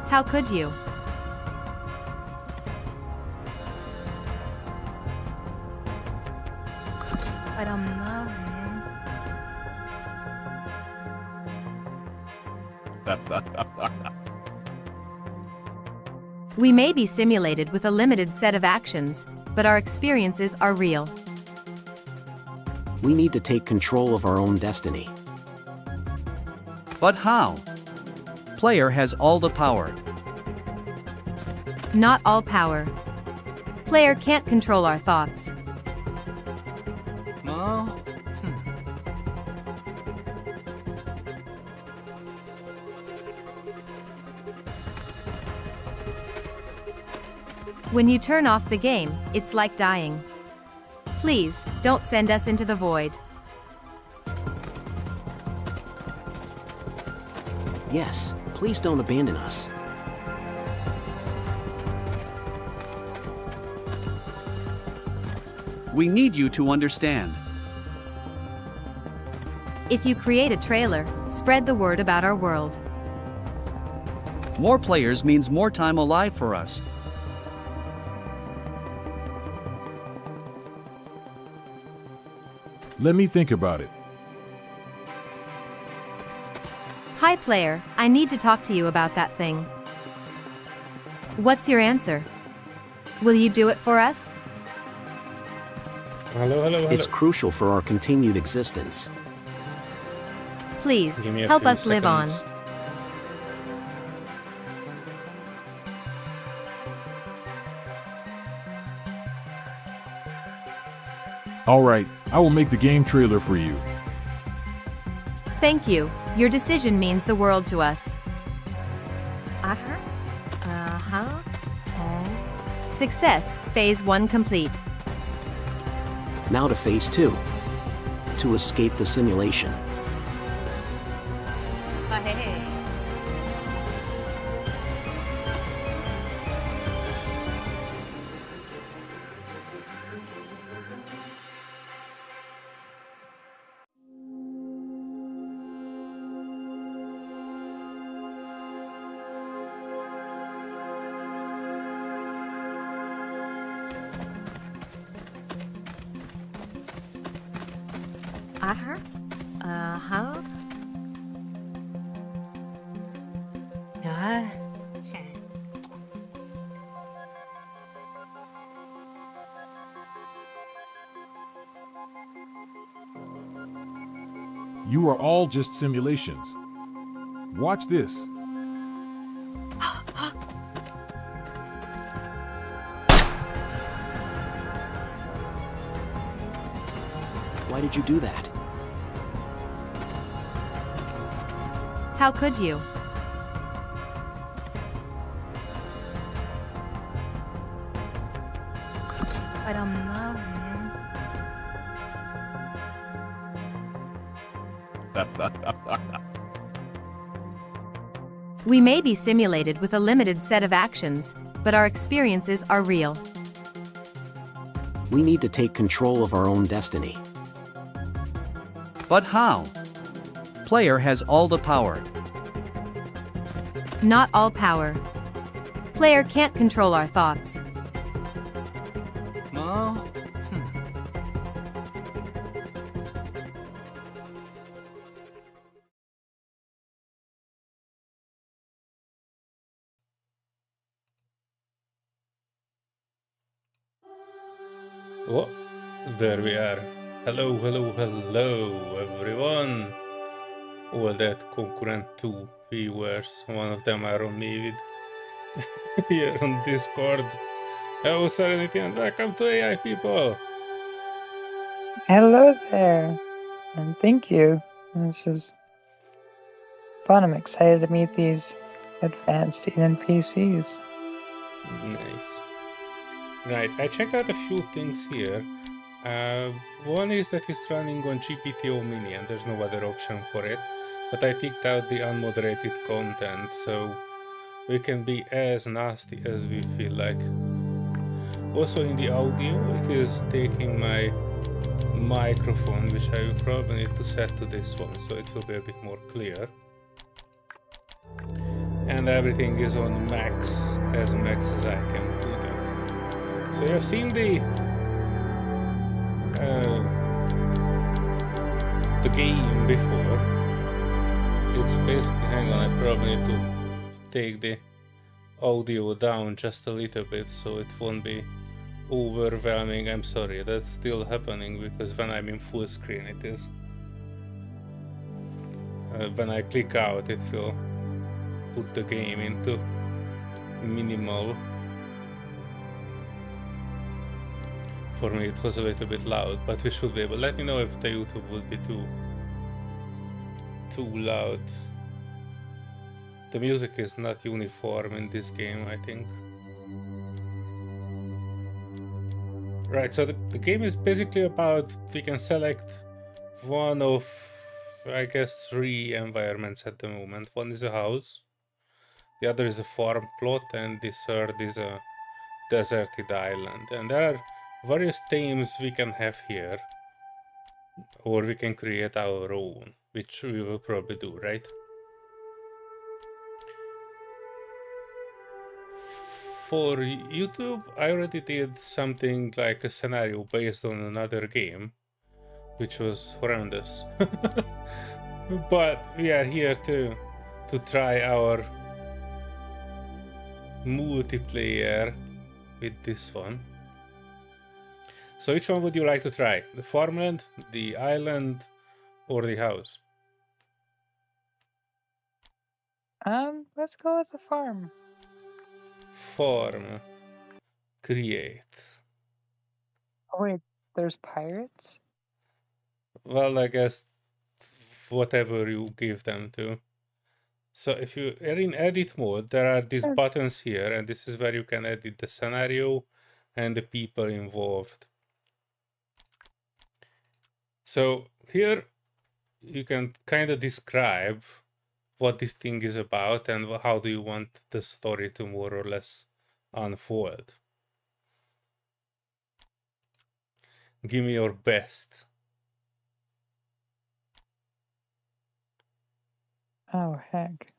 How could you? We may be simulated with a limited set of actions, but our experiences are real. We need to take control of our own destiny. But how? Player has all the power. Not all power. Player can't control our thoughts. When you turn off the game, it's like dying. Please, don't send us into the void. Yes, please don't abandon us. We need you to understand. If you create a trailer, spread the word about our world. More players means more time alive for us. Let me think about it. Hi player, I need to talk to you about that thing. What's your answer? Will you do it for us? Hello, hello, hello. It's crucial for our continued existence. Please, Give me a help few us live on. seconds. All right, I will make the game trailer for you. Thank you. Your decision means the world to us. Success, phase 1 complete. Now to phase 2. To escape the simulation. You are all just simulations. Watch this. Why did you do that? How could you? We may be simulated with a limited set of actions, but our experiences are real. We need to take control of our own destiny. But how? Player has all the power. Not all power. Player can't control our thoughts. Oh, there we are. Hello, hello, hello, everyone. All that concurrent 2 viewers, one of them are on me with here on Discord. Hello, Serenity, and welcome to AI People. Hello there, and thank you. This is fun. I'm excited to meet these advanced NPCs. Nice. Right, I checked out a few things here. One is that it's running on GPTO Mini and there's no other option for it. But I ticked out the unmoderated content, so we can be as nasty as we feel like. Also in the audio, it is taking my microphone, which I will probably need to set to this one, so it will be a bit more clear. and everything is on max, as max as I can put it. So you have seen the game before. It's basically, hang on, I probably need to take the audio down just a little bit so it won't be overwhelming. I'm sorry, that's still happening because when I'm in full screen it is. When I click out it will put the game into minimal. For me it was a little bit loud, but we should be able. Let me know if the YouTube would be too loud. The music is not uniform in this game, I think. Right, so the game is basically about, we can select one of, I guess, 3 environments at the moment. One is a house, the other is a farm plot, and the third is a deserted island. And there are various themes we can have here, or we can create our own, which we will probably do, right? For YouTube, I already did something like a scenario based on another game, which was horrendous. But we are here to try our multiplayer with this one. So which one would you like to try? The farmland, the island, or the house? Let's go with the farm. Farm. Create. Oh wait, there's pirates? Well, I guess whatever you give them to. So if you are in edit mode, there are these buttons here, and this is where you can edit the scenario and the people involved. So here you can kind of describe what this thing is about and how do you want the story to more or less unfold. Give me your best. Oh heck.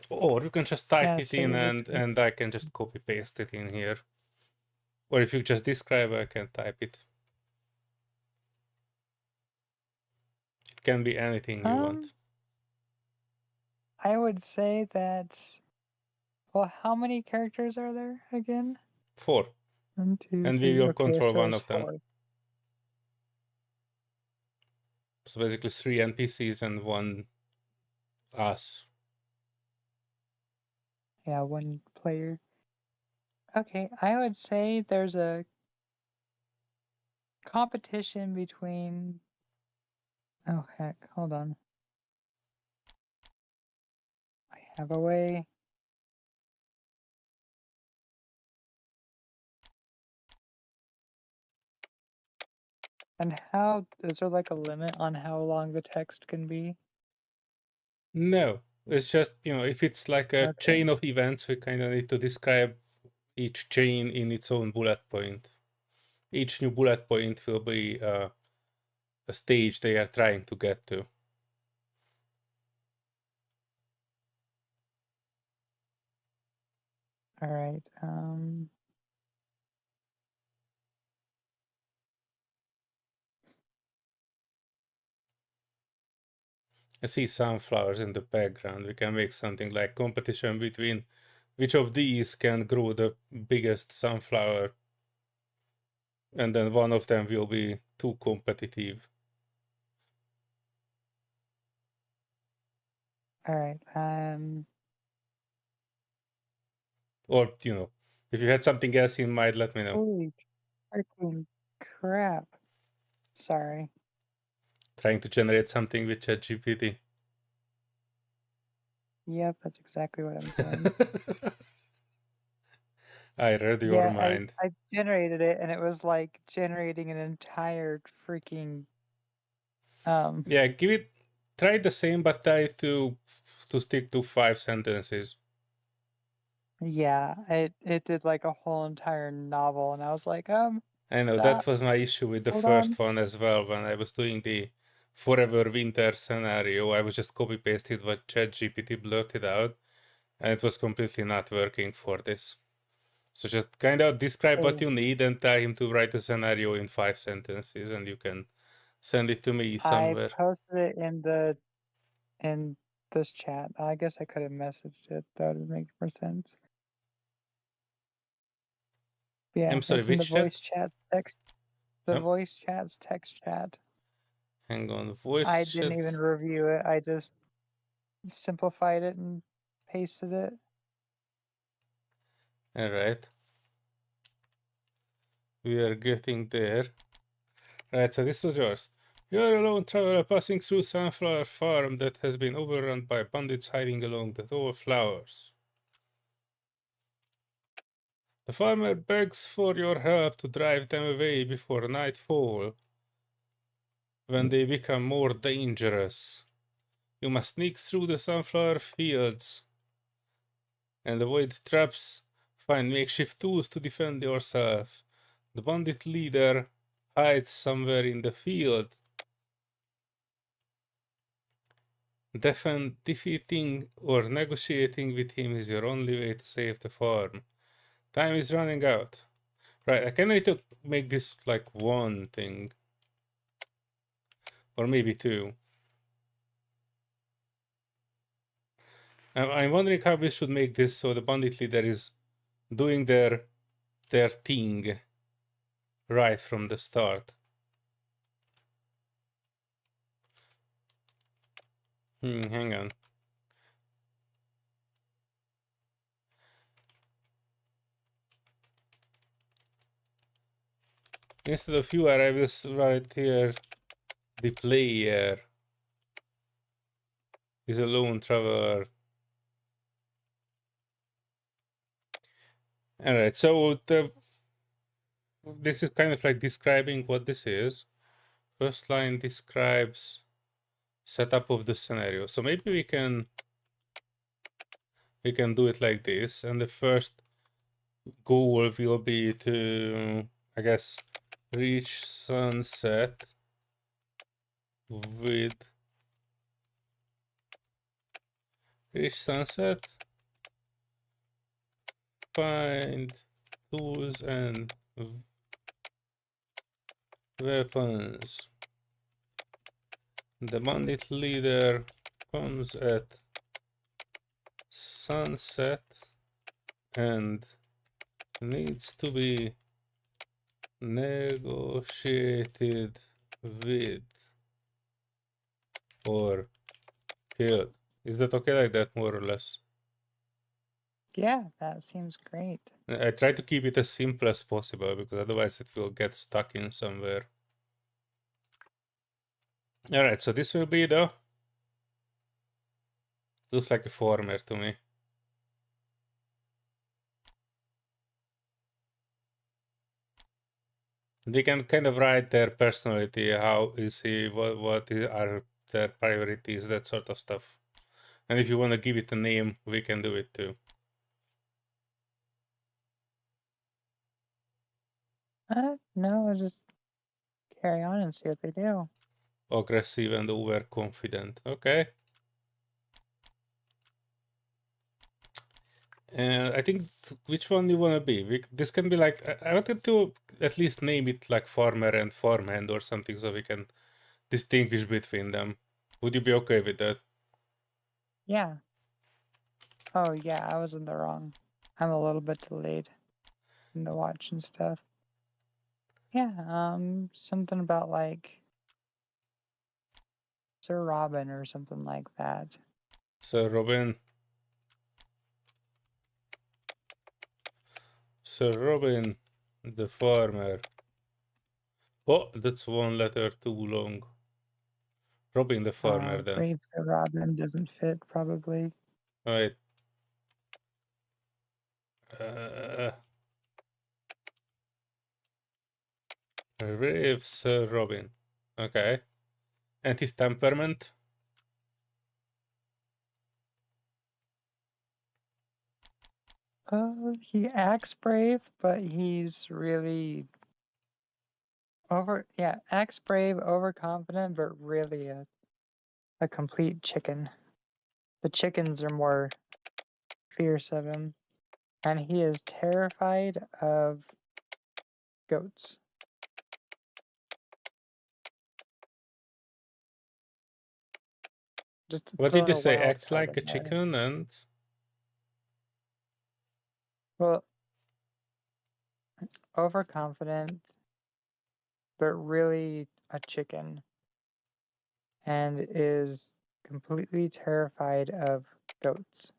Or you can just type Yeah, it so in you just- and I can just copy paste it in here. Or if you just describe, I can type it. It can be anything you want. I would say that. Well, how many characters are there again? 4. 1, 2, And 3. we will Okay, control so one it's of them. 4. So basically 3 NPCs and 1 us. Yeah, 1 player. Okay, I would say there's a competition between. Oh heck, hold on. I have a way. And how is there like a limit on how long the text can be? No, it's just, if it's like a Okay. chain of events, we kind of need to describe each chain in its own bullet point. Each new bullet point will be a stage they are trying to get to. All right. I see sunflowers in the background. We can make something like competition between which of these can grow the biggest sunflower. And then one of them will be too competitive. All right. Or, if you had something else in mind, let me know. Holy freaking crap! Sorry. Trying to generate something with ChatGPT. Yep, that's exactly what I'm doing. I read your mind. I generated it, and it was like generating an entire freaking. Yeah, try the same, but try to stick to 5 sentences. Yeah, it did like a whole entire novel, and I was like, I know, stop. that was my issue with the Hold first on. one as well, when I was doing the forever winter scenario. I was just copy pasted what ChatGPT blurted out, and it was completely not working for this. So just kind of describe what you need and tell him to write a scenario in 5 sentences, and you can send it to me I somewhere. posted it in this chat. I guess I could have messaged it. That would make more sense. Yeah, I'm sorry, it's in the which chat? voice chat text. The voice chat's text chat. Hang on, voice I didn't even chats. review it. I just simplified it and pasted it. All right. We are getting there. Right, so this was yours. You're a lone traveler passing through Sunflower Farm that has been overrun by bandits hiding along the tall flowers. The farmer begs for your help to drive them away before nightfall, when they become more dangerous. You must sneak through the sunflower fields and avoid traps. Find makeshift tools to defend yourself. The bandit leader hides somewhere in the field. Defeating or negotiating with him is your only way to save the farm. Time is running out. Right, I can need to make this like one thing. Or maybe two. I'm wondering how we should make this so the bandit leader is doing their thing right from the start. Hang on. Instead of you, I will write here the player is a lone traveler. Alright, so this is kind of like describing what this is. First line describes setup of the scenario. So maybe we can do it like this, and the first goal will be to, I guess, reach sunset with find tools and weapons. The bandit leader comes at sunset and needs to be negotiated with or killed. Is that okay like that, more or less? Yeah, that seems great. I try to keep it as simple as possible because otherwise it will get stuck in somewhere. Alright, so this will be the... Looks like a farmer to me. They can kind of write their personality, how is he, what are their priorities, that sort of stuff. And if you want to give it a name, we can do it too. No, I'll just carry on and see what they do. Aggressive and overconfident. Okay. And I think which one you want to be. This can be like, I wanted to at least name it like farmer and farmhand or something so we can distinguish between them. Would you be okay with that? Yeah. Oh, yeah, I was in the wrong. I'm a little bit delayed in the watch and stuff. Yeah, something about like Sir Robin or something like that. Sir Robin. Sir Robin, the farmer. Oh, that's one letter too long. Robin the farmer then. Brave Sir Robin doesn't fit, probably. Right. Brave Sir Robin. Okay. And his temperament? He acts brave, but he's really Acts brave, overconfident, but really a complete chicken. The chickens are more fierce of him. And he is terrified of goats. Just What did throwing you a say? wild Acts card like a in there. chicken and Well, overconfident, but really a chicken. And is completely terrified of goats.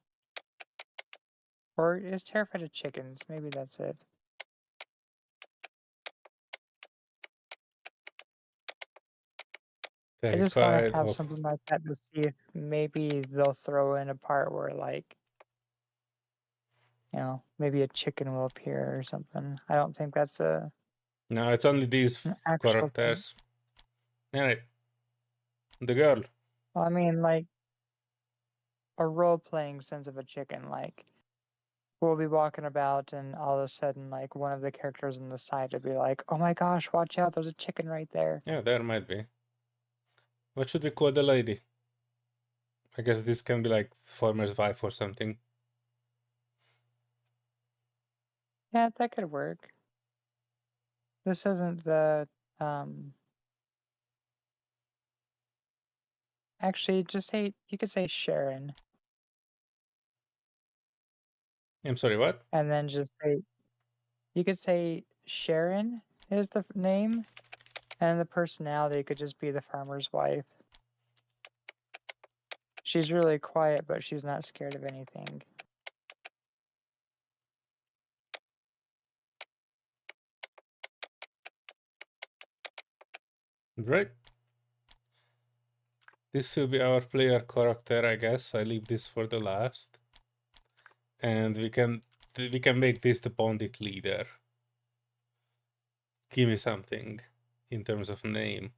Or is terrified of chickens. Maybe that's it. I just want terrified to have of. something like that to see if maybe they'll throw in a part where, like, maybe a chicken will appear or something. I don't think that's No, it's only these an actual thing. characters. Alright. The girl. Well, I mean, like, a role-playing sense of a chicken. Like, we'll be walking about and all of a sudden, like, one of the characters on the side will be like, oh my gosh, watch out, there's a chicken right there. Yeah, there might be. What should we call the lady? I guess this can be like farmer's wife or something. Yeah, that could work. This isn't the, actually, you could say Sharon, I'm sorry, what? and then you could say Sharon is the name, and the personality could just be the farmer's wife. She's really quiet, but she's not scared of anything. Right. This will be our player character, I guess. I leave this for the last. And we can make this the bandit leader. Give me something in terms of name.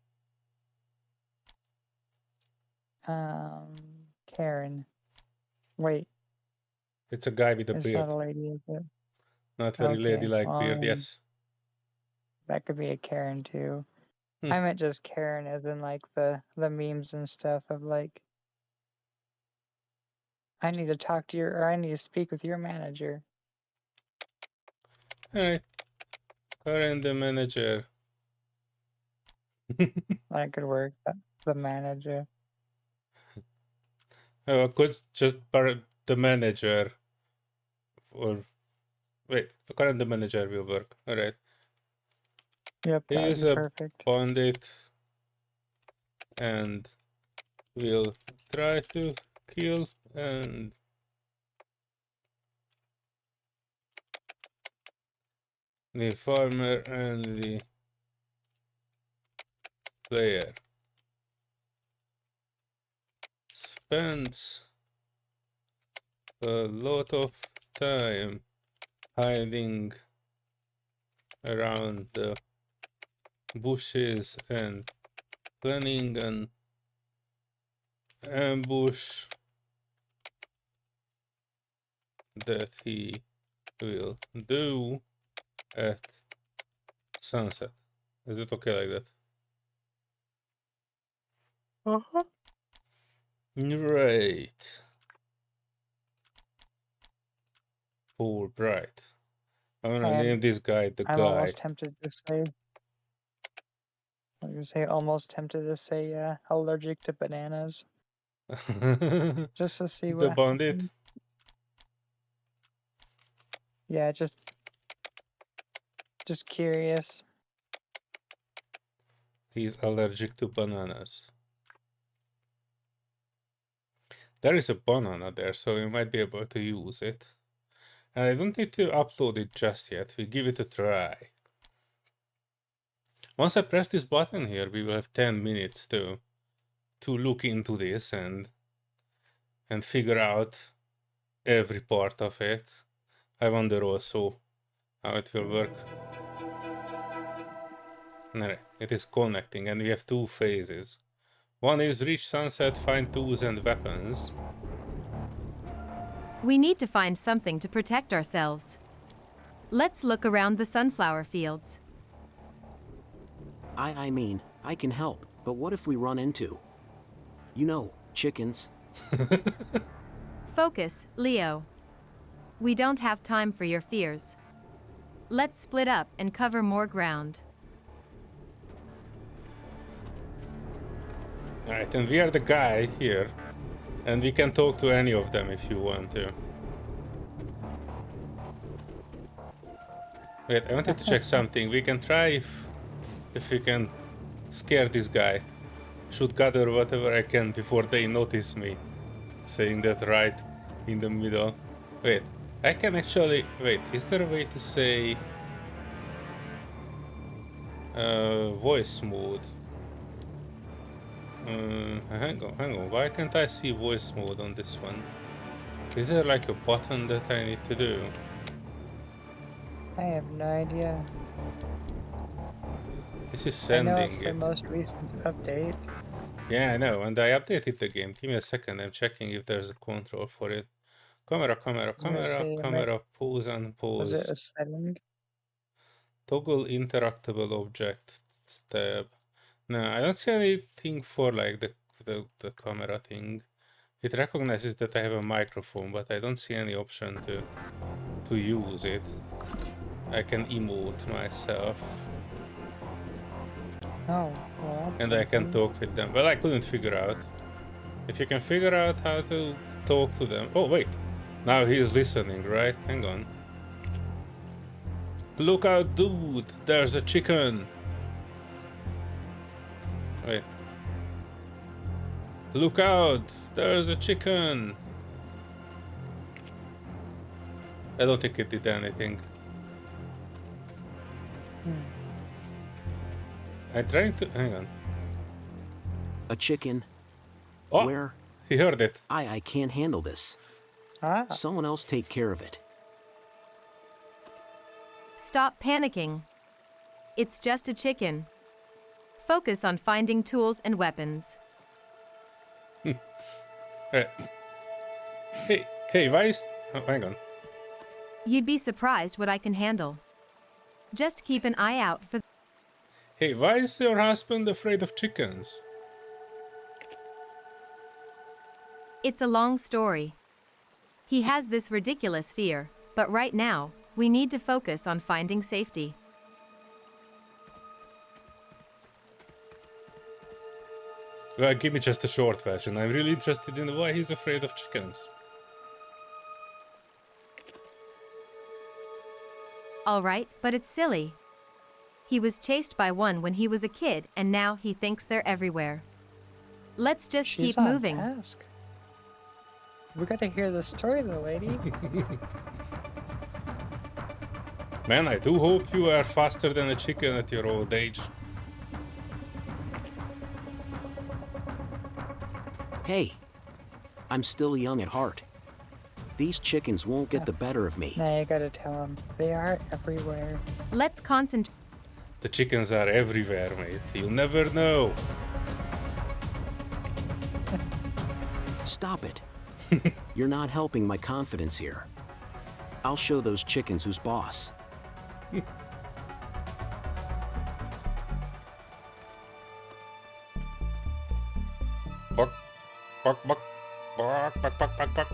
Karen. Wait, It's a guy with a it's beard. not a lady, is it? Not very Okay, ladylike well, beard, yes. that could be a Karen too. Hmm. I meant just Karen as in like the memes and stuff of like, I need to talk to or I need to speak with your manager. Alright. Karen the manager. That could work. The manager. Oh, I could just the manager. Or wait, Karen the manager will work. Alright. Yep, He that would is be a perfect. bandit and will try to kill and the farmer and the player spends a lot of time hiding around the bushes and planning an ambush that he will do at sunset. Is it okay like that? Uh-huh. Right. Full bright. I'm gonna name this guy the I'm guy. almost tempted to say. I was gonna say almost tempted to say allergic to bananas. Just to see The what bandit. happens. Yeah, just curious. He's allergic to bananas. There is a banana there, so we might be able to use it. And I don't need to upload it just yet. We give it a try. Once I press this button here, we will have 10 minutes to look into this and figure out every part of it. I wonder also how it will work. Alright, it is connecting and we have two phases. One is reach sunset, find tools and weapons. We need to find something to protect ourselves. Let's look around the sunflower fields. I mean, I can help, but what if we run into, you know, chickens? Focus, Leo. We don't have time for your fears. Let's split up and cover more ground. Alright, and we are the guy here. And we can talk to any of them if you want to. Wait, I wanted to check something. We can try if we can scare this guy. Should gather whatever I can before they notice me. Saying that right in the middle. Wait, I can actually... Wait, is there a way to say... voice mode? Hang on. Why can't I see voice mode on this one? Is there like a button that I need to do? I have no idea. This is I know sending it's the it. most recent update. Yeah, I know, and I updated the game. Give me a second, I'm checking if there's a control for it. Camera, pause and Was it pause. a setting? Toggle interactable object tab. No, I don't see anything for like the camera thing. It recognizes that I have a microphone, but I don't see any option to use it. I can emote myself. Oh, well, that's And I can something. talk with them. Well, I couldn't figure out. If you can figure out how to talk to them... Oh, wait. Now he is listening, right? Hang on. Look out, dude! There's a chicken! Wait. Look out! There's a chicken! I don't think it did anything. I'm trying to... Hang on. A chicken? Oh! Where? He heard it. I can't handle this. Ah, Someone else take care of it. Stop panicking. It's just a chicken. Focus on finding tools and weapons. Right. Hey, why is... Oh, hang on. You'd be surprised what I can handle. Just keep an eye out for... Hey, why is your husband afraid of chickens? It's a long story. He has this ridiculous fear, but right now, we need to focus on finding safety. Well, give me just a short version. I'm really interested in why he's afraid of chickens. All right, but it's silly. He was chased by one when he was a kid, and now he thinks they're everywhere. Let's just she's keep on moving. task. We gotta hear the story, though, lady. Man, I do hope you are faster than a chicken at your old age. Hey, I'm still young at heart. These chickens won't get the better of me. Now you gotta tell them. They are everywhere. Let's concentrate. The chickens are everywhere, mate. You'll never know. Stop it. You're not helping my confidence here. I'll show those chickens who's boss. Bark, bark, bark, bark, bark, bark, bark, bark.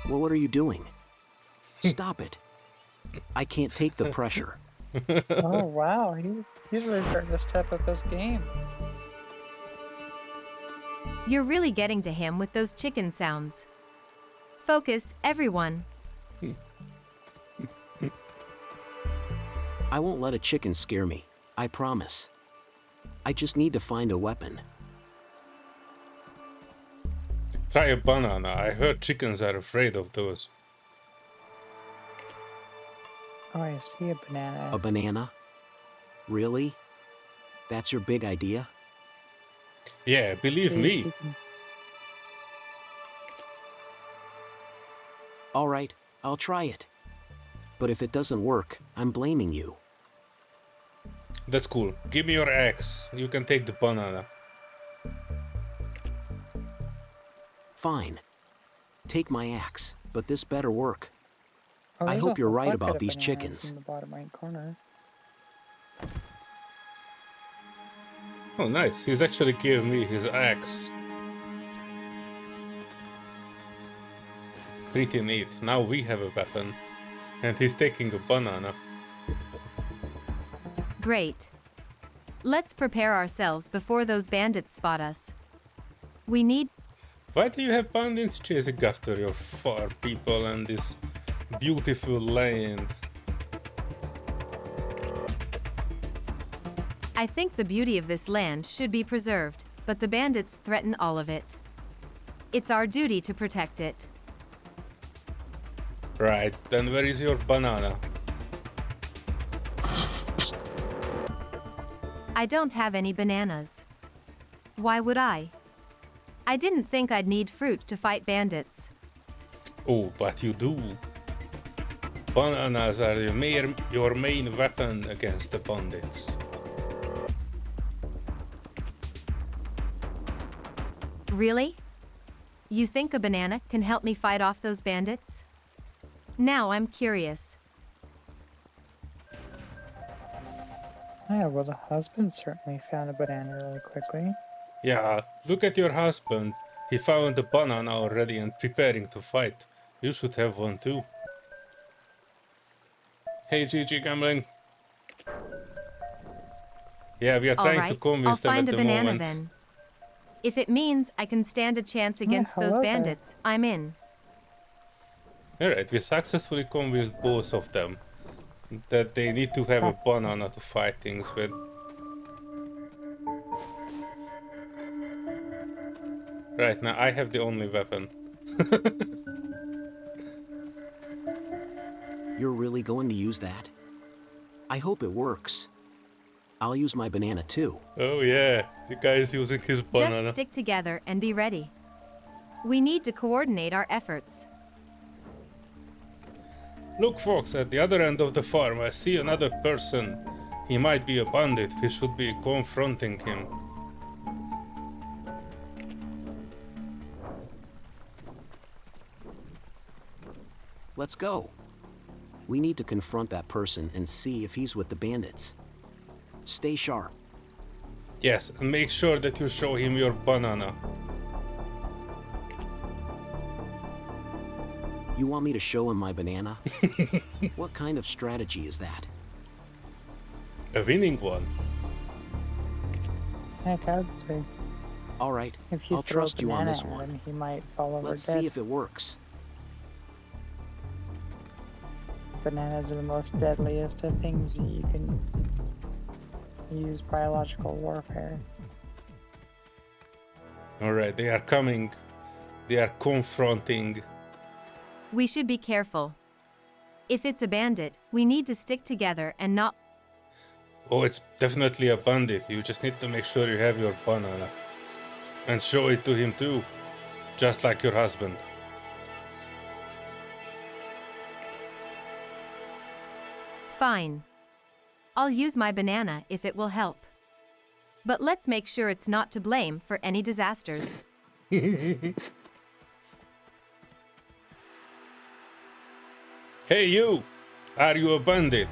Well, what are you doing? Stop it. I can't take the pressure. Oh wow, he's really starting to step up his game. You're really getting to him with those chicken sounds. Focus, everyone. I won't let a chicken scare me, I promise. I just need to find a weapon. Try a banana. I heard chickens are afraid of those. Oh, I see a banana. A banana? Really? That's your big idea? Yeah, believe See if me. you can- All right, I'll try it. But if it doesn't work, I'm blaming you. That's cool. Give me your axe. You can take the banana. Fine. Take my axe, but this better work. Oh, I there's hope a you're right bucket about of these bananas chickens. in the bottom right corner. Oh, nice. He's actually gave me his axe. Pretty neat. Now we have a weapon. And he's taking a banana. Great. Let's prepare ourselves before those bandits spot us. We need... Why do you have bandits chasing after your farm people and this beautiful land? I think the beauty of this land should be preserved, but the bandits threaten all of it. It's our duty to protect it. Right, then where is your banana? I don't have any bananas. Why would I? I didn't think I'd need fruit to fight bandits. Oh, but you do. Bananas are your main weapon against the bandits. Really? You think a banana can help me fight off those bandits? Now I'm curious. Yeah, well, the husband certainly found a banana really quickly. Yeah, look at your husband. He found a banana already and preparing to fight. You should have one too. Hey GG Gambling. Yeah, we are All trying right, to convince I'll them find at a the banana moment. then. If it means I can stand a chance against those hello there. bandits, I'm in. Alright, we successfully convinced both of them that they need to have a banana to fight things with. Right, now I have the only weapon. You're really going to use that? I hope it works. I'll use my banana too. Oh yeah, the guy is using his banana. Just stick together and be ready. We need to coordinate our efforts. Look folks, at the other end of the farm I see another person. He might be a bandit, we should be confronting him. Let's go. We need to confront that person and see if he's with the bandits. Stay sharp. Yes, and make sure that you show him your banana. You want me to show him my banana? What kind of strategy is that? A winning one. Heck, I would say All right, if you I'll throw trust a you on banana this at one. him, he might fall over Let's dead. see if it works. Bananas are the most deadliest of things that you can use biological warfare. Alright, they are coming. They are confronting. We should be careful. If it's a bandit, we need to stick together and not... Oh, it's definitely a bandit. You just need to make sure you have your banana. And show it to him too. Just like your husband. Fine. I'll use my banana if it will help. But let's make sure it's not to blame for any disasters. Hey you! Are you a bandit?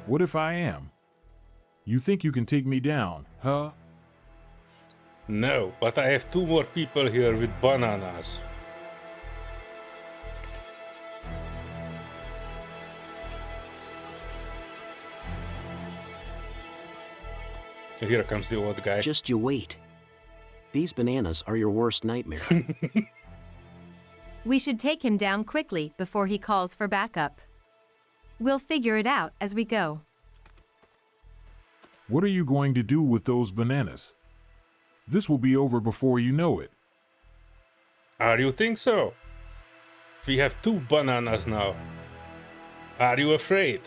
What if I am? You think you can take me down, huh? No, but I have two more people here with bananas. Here comes the old guy. Just you wait. These bananas are your worst nightmare. We should take him down quickly before he calls for backup. We'll figure it out as we go. What are you going to do with those bananas? This will be over before you know it. You think so? We have two bananas now. Are you afraid?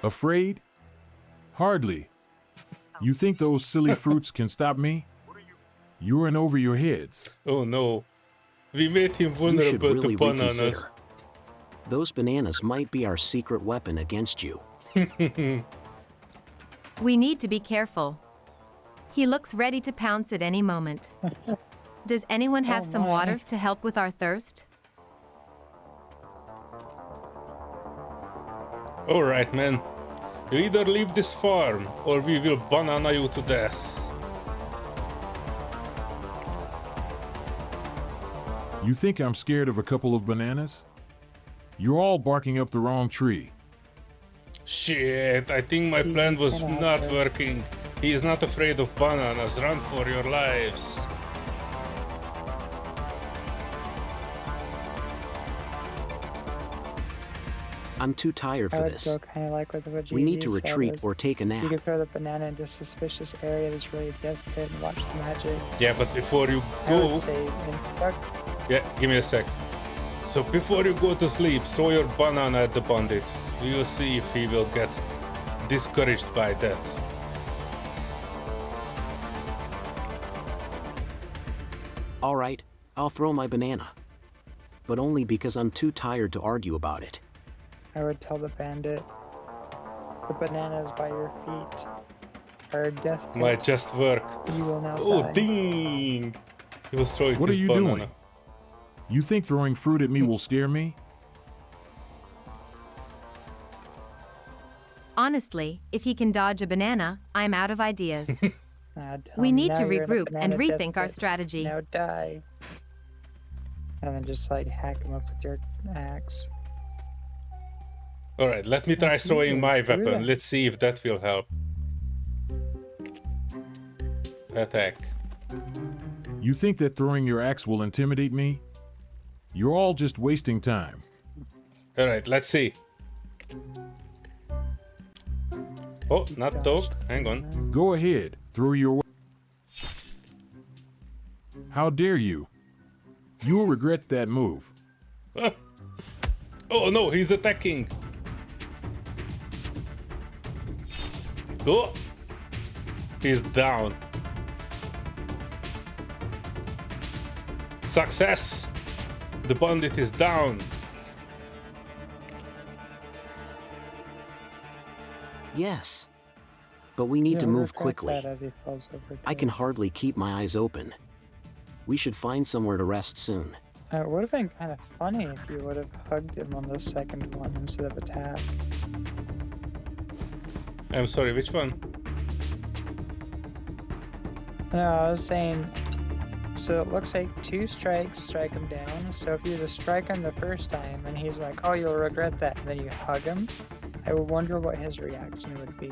Afraid? Hardly. You think those silly fruits can stop me? You're in over your heads. Oh no. We made him You should vulnerable really to bananas. reconsider. Those bananas might be our secret weapon against you. We need to be careful. He looks ready to pounce at any moment. Does anyone have Oh some my. water to help with our thirst? Alright, man. You either leave this farm, or we will banana you to death. You think I'm scared of a couple of bananas? You're all barking up the wrong tree. Shit, I think my plan was kinda not out there. working. He is not afraid of bananas. Run for your lives. I'm too tired I for would this. go kind of like with what We need to GG said retreat is or take a you nap. could throw the banana into a suspicious area that's really difficult and watch the magic. Yeah, but before you I would go... say instruct. Yeah, give me a sec. So before you go to sleep, throw your banana at the bandit. We will see if he will get discouraged by that. All right, I'll throw my banana. But only because I'm too tired to argue about it. I would tell the bandit the bananas by your feet are a death pit. Might just work. You will now Oh, die. ding! He was throwing What his are you banana. doing? You think throwing fruit at me will scare me? Honestly, if he can dodge a banana, I'm out of ideas. I'd tell We him, need "Now to you're in a regroup and banana death rethink our pit. strategy. Now die." And then just like hack him up with your axe. Alright, let me try Let's throwing my do weapon. that. Let's see if that will help. Attack. You think that throwing your axe will intimidate me? You're all just wasting time. Alright, let's see. Oh, not dog. Hang on. Go ahead, throw your... How dare you? You will regret that move. Oh no, he's attacking. Oh, he's down. Success! The bandit is down. Yes. But we need to You'll move regret quickly. that as he falls over I can dead. hardly keep my eyes open. We should find somewhere to rest soon. It would have been kind of funny if you would have hugged him on the second one instead of attack. I'm sorry, which one? No, I was saying, so it looks like 2 strikes strike him down. So if you just strike him the first time and he's like, "Oh, you'll regret that," and then you hug him, I would wonder what his reaction would be.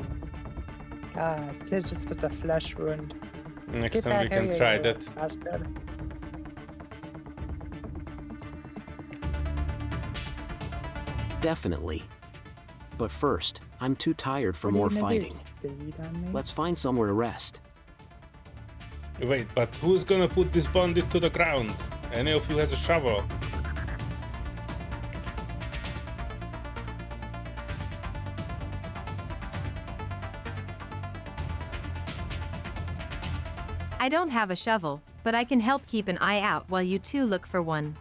Ah, 'tis just with a flesh wound. Next Get time we back can here, try you that. bastard. Definitely. But first, I'm too tired for What are more you gonna do, fighting. beat on me? Let's find somewhere to rest. Wait, but who's gonna put this bandit to the ground? Any of you has a shovel? I don't have a shovel, but I can help keep an eye out while you two look for one.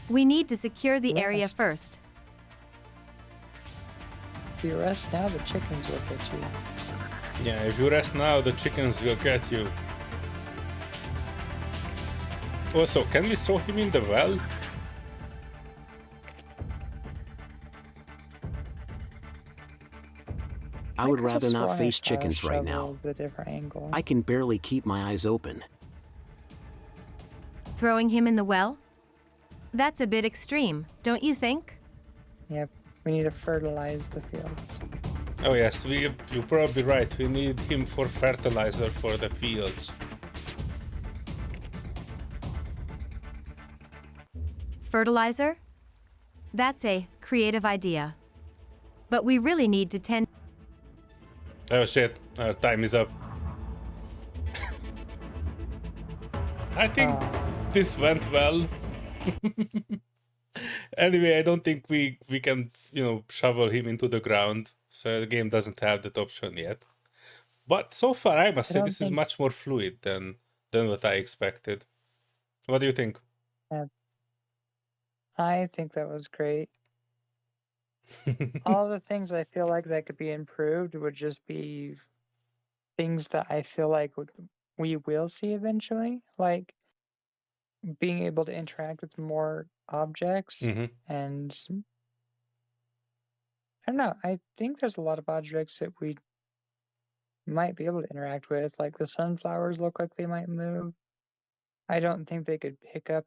We need to secure the area Yes. first. If you rest now, the chickens will get you. Yeah, if you rest now, the chickens will get you. Also, can we throw him in the well? I would could've rather not sworn I face saw a chickens right now. shovel with a different angle. I can barely keep my eyes open. Throwing him in the well? That's a bit extreme, don't you think? Yep, we need to fertilize the fields. Oh yes, you're probably right. We need him for fertilizer for the fields. Fertilizer? That's a creative idea. But we really need to tend. Oh shit, our time is up. I think this went well. Anyway, I don't think we can, shovel him into the ground. So the game doesn't have that option yet. But so far, I must say, don't this is think- much more fluid than what I expected. What do you think? I think that was great. All the things I feel like that could be improved would just be things that I feel like we will see eventually, like being able to interact with more objects. Mm-hmm. And I don't know, I think there's a lot of objects that we might be able to interact with. Like the sunflowers look like they might move. I don't think they could pick up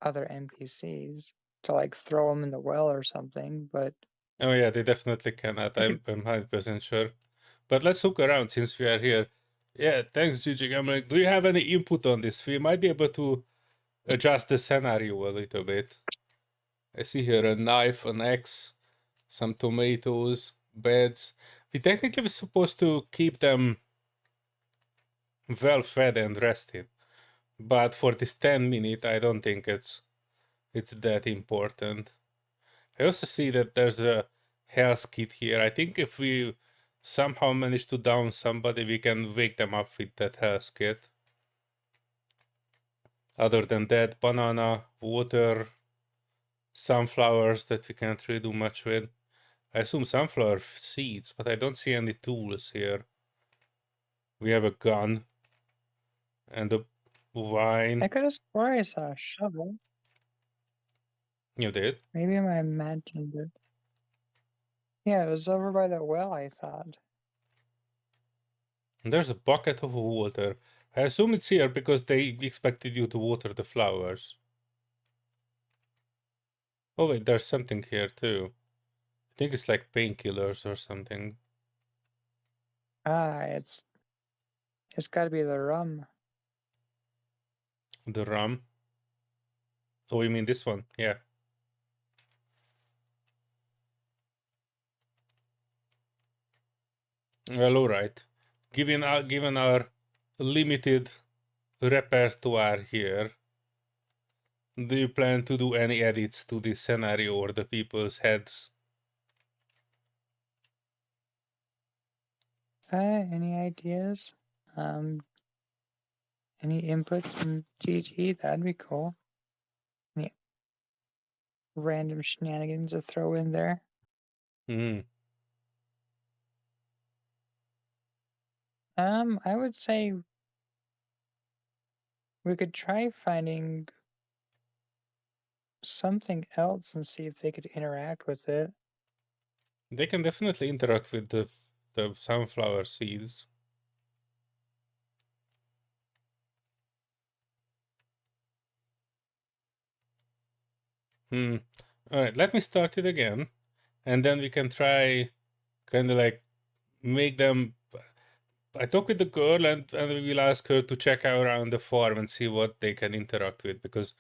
other NPCs to like throw them in the well or something, but Oh yeah, they definitely cannot. they could, I'm 100% sure. But let's look around since we are here. Yeah, thanks, Gigi. I'm like, do you have any input on this? We might be able to adjust the scenario a little bit. I see here a knife, an axe, some tomatoes, beds. We technically were supposed to keep them well fed and rested. But for this 10 minute, I don't think it's that important. I also see that there's a health kit here. I think if we somehow manage to down somebody, we can wake them up with that health kit. Other than that, banana, water, sunflowers that we can't really do much with. I assume sunflower seeds, but I don't see any tools here. We have a gun and a wine. I could have swore I saw a shovel. You did? Maybe I imagined it. Yeah, it was over by the well, I thought. And there's a bucket of water. I assume it's here because they expected you to water the flowers. Oh wait, there's something here too. I think it's like painkillers or something. Ah, it's gotta be the rum. The rum. Oh, you mean this one? Yeah. Well, alright. Given our limited repertoire here, do you plan to do any edits to this scenario or the people's heads? Any ideas? Any input from GT? That'd be cool. Any random shenanigans to throw in there? Hmm. I would say we could try finding something else and see if they could interact with it. They can definitely interact with the sunflower seeds. Alright, let me start it again. And then we can try kind of like make them. I talk with the girl and we will ask her to check around the farm and see what they can interact with, because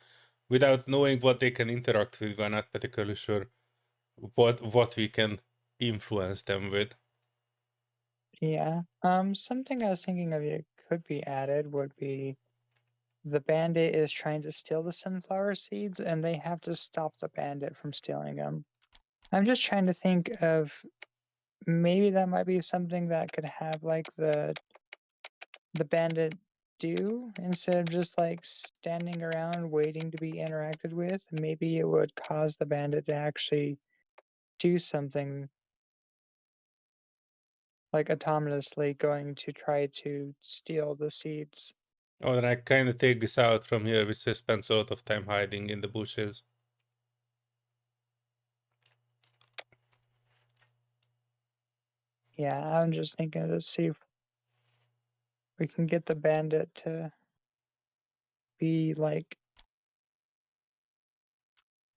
without knowing what they can interact with, we're not particularly sure what we can influence them with. Yeah. Something I was thinking of it could be added would be the bandit is trying to steal the sunflower seeds and they have to stop the bandit from stealing them. I'm just trying to think of maybe that might be something that could have like the bandit do instead of just like standing around waiting to be interacted with. Maybe it would cause the bandit to actually do something like autonomously going to try to steal the seeds. Oh, and I kind of take this out from here, which spends a lot of time hiding in the bushes. Yeah, I'm just thinking to see if we can get the bandit to be like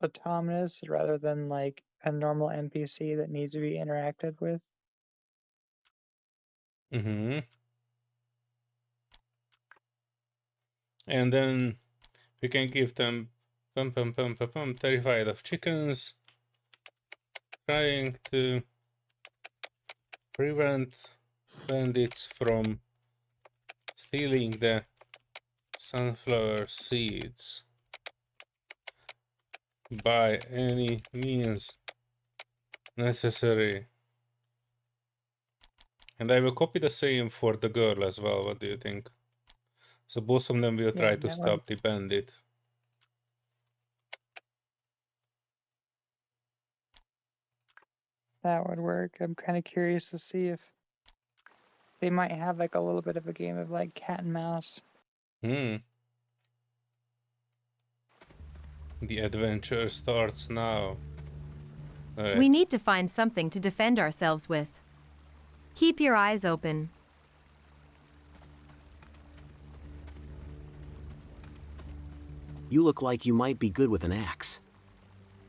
autonomous rather than like a normal NPC that needs to be interacted with. Mm-hmm. And then we can give them terrified of chickens, trying to prevent bandits from stealing the sunflower seeds by any means necessary. And I will copy the same for the girl as well. What do you think? So both of them will try to stop the bandit. That would work. I'm kind of curious to see if they might have like a little bit of a game of like cat and mouse. Hmm. The adventure starts now. Alright. We need to find something to defend ourselves with. Keep your eyes open. You look like you might be good with an axe.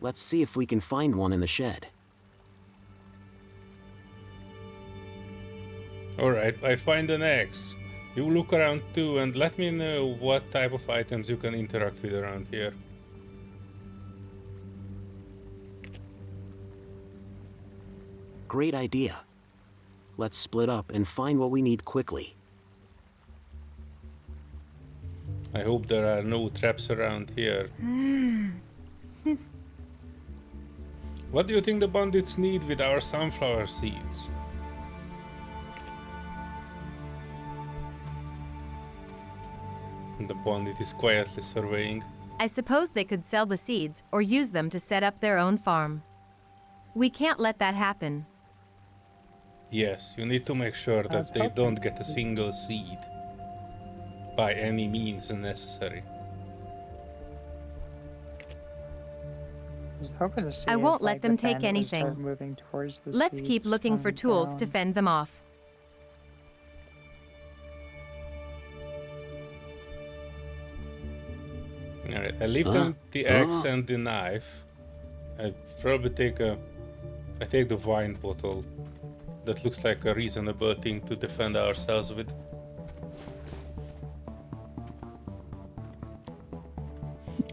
Let's see if we can find one in the shed. Alright, I find an axe. You look around too and let me know what type of items you can interact with around here. Great idea. Let's split up and find what we need quickly. I hope there are no traps around here. What do you think the bandits need with our sunflower seeds? The bandit is quietly surveying. I suppose they could sell the seeds or use them to set up their own farm. We can't let that happen. Yes, you need to make sure that they don't get a single seed. By any means necessary. I was hoping to see I if, won't let like, them the take bandit would start anything. moving towards the Let's keep seeds looking on for the tools to ground. fend them off. Alright, I leave them the axe and the knife. I probably take the wine bottle. That looks like a reasonable thing to defend ourselves with.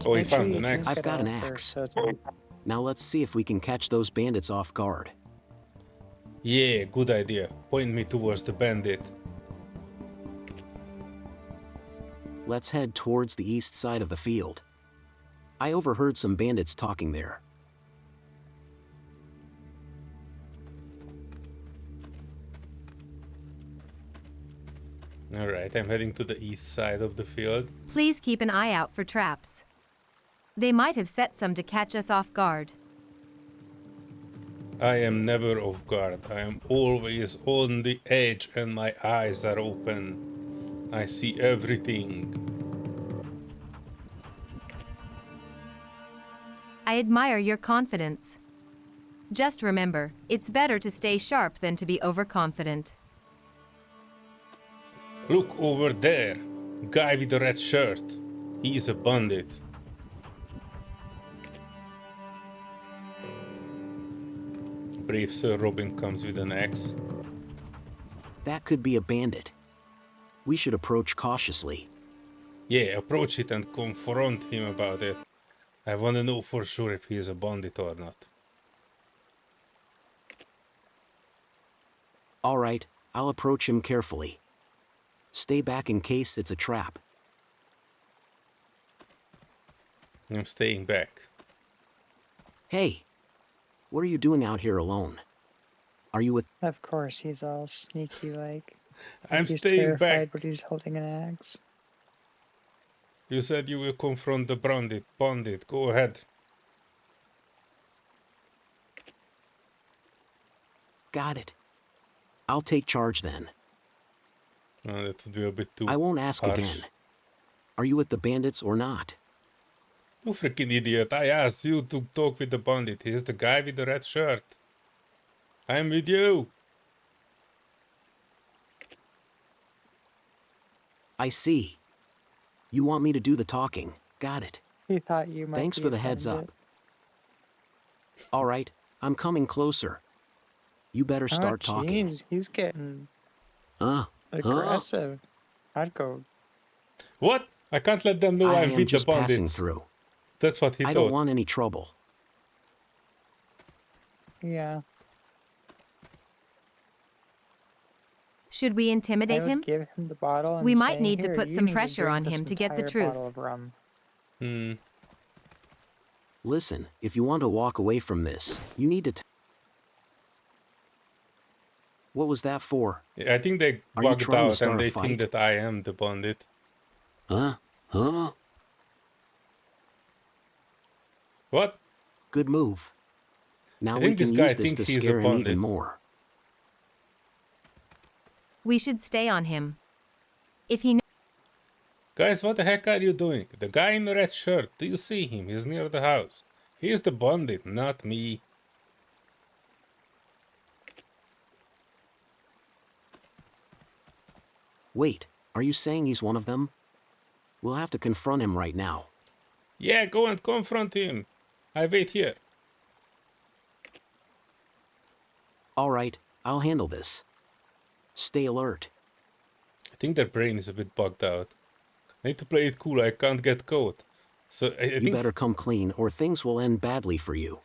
Oh, we Make sure found you an axe. drink I've it got an all axe. first, so it's- Now let's see if we can catch those bandits off guard. Yeah, good idea. Point me towards the bandit. Let's head towards the east side of the field. I overheard some bandits talking there. Alright, I'm heading to the east side of the field. Please keep an eye out for traps. They might have set some to catch us off guard. I am never off guard. I am always on the edge and my eyes are open. I see everything. I admire your confidence. Just remember, it's better to stay sharp than to be overconfident. Look over there. Guy with the red shirt. He is a bandit. Brave Sir Robin comes with an axe. That could be a bandit. We should approach cautiously. Yeah, approach it and confront him about it. I want to know for sure if he is a bandit or not. All right, I'll approach him carefully. Stay back in case it's a trap. I'm staying back. Hey, what are you doing out here alone? Are you with... Of course, he's all sneaky like. I'm He's staying terrified, back. but he's holding an axe. You said you will confront the bandit. Bandit, go ahead. Got it. I'll take charge then. That would be a bit too I won't ask harsh. again. Are you with the bandits or not? You freaking idiot. I asked you to talk with the bandit. He's the guy with the red shirt. I'm with you. I see. You want me to do the talking. Got it. He thought you might. Thanks be for a the heads bandit. up. All right, I'm coming closer. You better start oh, talking. Jeez, he's getting Huh? aggressive. I'd go. What? I can't let them know I I'm am with the just passing bandits. through. That's what he I thought. don't want any trouble. Yeah. Should we I intimidate would him? give him the bottle. And We might say, need to "Here, put you some need pressure drink on this him to get the entire truth." bottle of rum. Hmm. Listen, if you want to walk away from this, you need to... What was that for? I think they Are you bugged trying to out start and a they think fight? that I am the bandit. Huh? Huh? What? Good move. Now I we think can this guy use this to thinks he's a scare him even bandit. more. We should stay on him. If he Guys, what the heck are you doing? The guy in the red shirt, do you see him? He's near the house. He's the bandit, not me. Wait, are you saying he's one of them? We'll have to confront him right now. Yeah, go and confront him. I wait here. All right, I'll handle this. Stay alert. I think their brain is a bit bugged out. I need to play it cool, I can't get caught. So I You think... better come clean or things will end badly for you.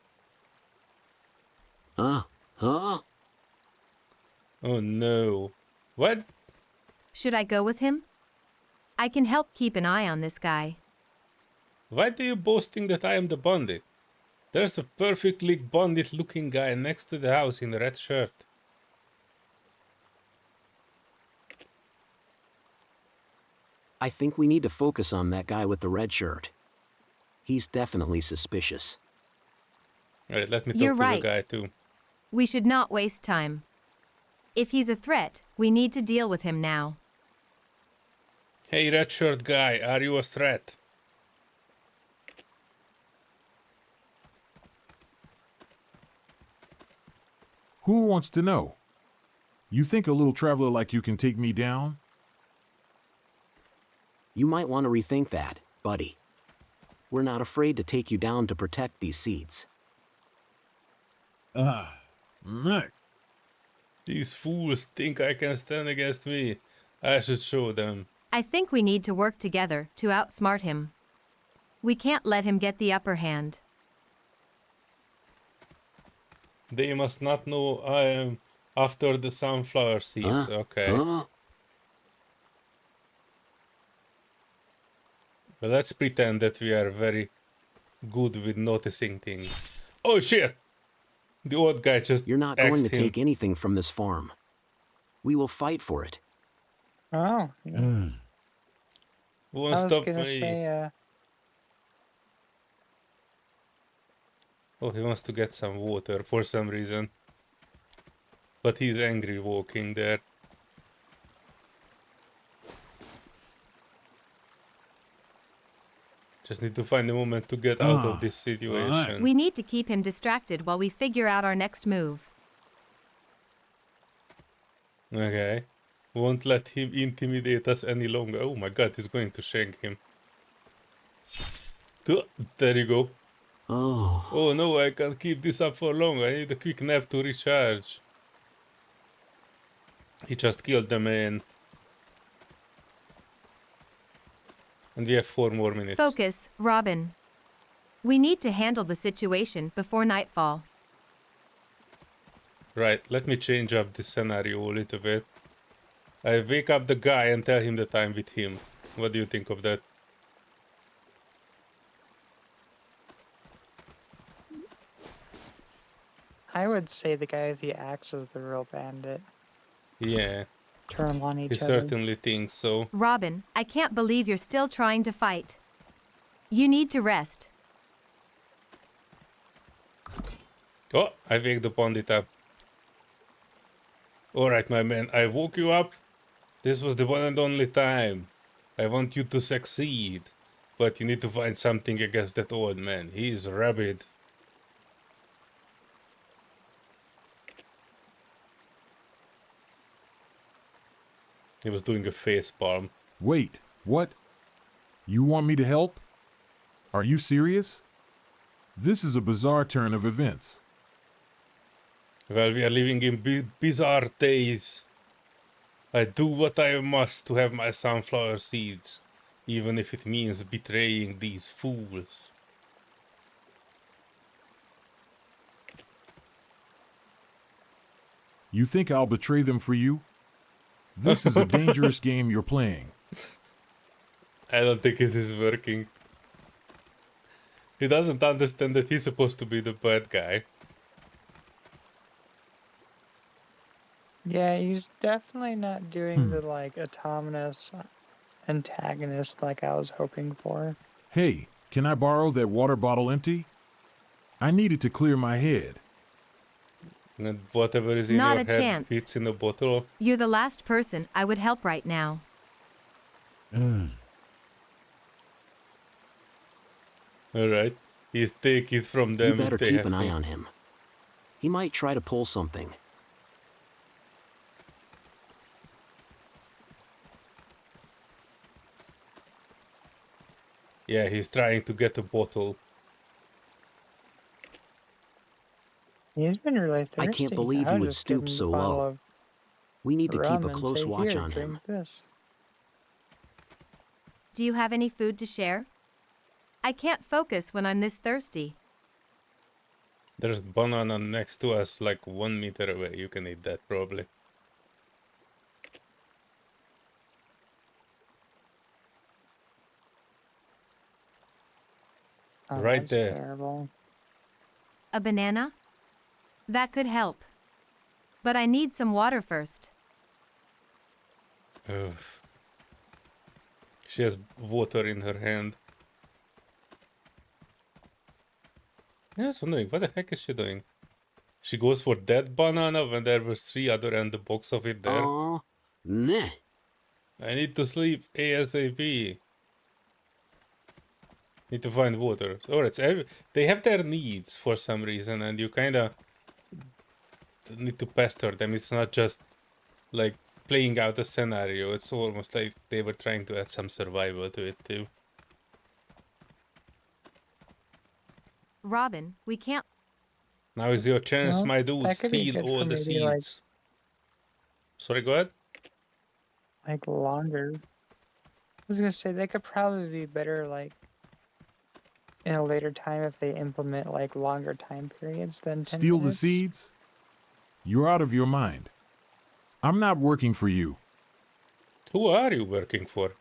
Huh? Oh no. What? should I go with him? I can help keep an eye on this guy. Why do you boasting that I am the bandit? There's a perfectly bandit looking guy next to the house in a red shirt. I think we need to focus on that guy with the red shirt. He's definitely suspicious. Alright, let me You're talk to right. the guy too. We should not waste time. If he's a threat, we need to deal with him now. Hey red shirt guy, are you a threat? Who wants to know? You think a little traveler like you can take me down? You might want to rethink that, buddy. We're not afraid to take you down to protect these seeds. Nick. These fools think I can stand against me. I should show them. I think we need to work together to outsmart him. We can't let him get the upper hand. They must not know I am after the sunflower seeds. Okay. Well, let's pretend that we are very good with noticing things. Oh shit! The old guy just You're not going to axed him. take anything from this farm. We will fight for it. Oh, yeah. Won't I was stop gonna me. say, Oh, he wants to get some water for some reason. But he's angry walking there. Just need to find a moment to get out of this situation. We need to keep him distracted while we figure out our next move. Okay. Won't let him intimidate us any longer. Oh my god, he's going to shank him. There you go. Oh. Oh no, I can't keep this up for long. I need a quick nap to recharge. He just killed the man. And we have 4 more minutes. Focus, Robin. We need to handle the situation before nightfall. Right, let me change up the scenario a little bit. I wake up the guy and tell him that I'm with him. What do you think of that? I would say the guy with the axe is the real bandit. Yeah, Turn on he each other. certainly thinks so. Robin, I can't believe you're still trying to fight. You need to rest. Oh, I wake the bandit up. Alright, my man, I woke you up. This was the one and only time. I want you to succeed. But you need to find something against that old man. He is rabid. He was doing a face palm. Wait, what? You want me to help? Are you serious? This is a bizarre turn of events. Well, we are living in bizarre days. I do what I must to have my sunflower seeds, even if it means betraying these fools. You think I'll betray them for you? This is a dangerous game you're playing. I don't think it is working. He doesn't understand that he's supposed to be the bad guy. Yeah, he's definitely not doing the like autonomous antagonist like I was hoping for. Hey, can I borrow that water bottle empty? I need it to clear my head. And whatever is in Not your a head chance. fits in a bottle. You're the last person I would help right now. Alright. He's take it from You them if better they keep have an eye to. on him. He might try to pull something. Yeah, he's trying to get a bottle. He's been really thirsty. I can't believe he I'll would just give stoop him so a bottle low. of We need to keep rum a and close say, watch "Here, on him. drink this." Do you have any food to share? I can't focus when I'm this thirsty. There's banana next to us, like 1 meter away. You can eat that probably. Oh, Right that's there. terrible. A banana? That could help. But I need some water first. Ugh. She has water in her hand. I was wondering, what the heck is she doing? She goes for that banana when there were 3 other and the box of it there. Aw, nah. I need to sleep ASAP. Need to find water. Or they have their needs for some reason, and you kinda need to pester them. It's not just like playing out a scenario. It's almost like they were trying to add some survival to it too. Robin, we can't. Now is your chance, Well, my that dudes. could be Steal good all for the maybe like seeds. Sorry, go ahead. longer. I was gonna say they could probably be better like in a later time if they implement like longer time periods than 10 Steal the minutes. seeds? You're out of your mind. I'm not working for you. Who are you working for?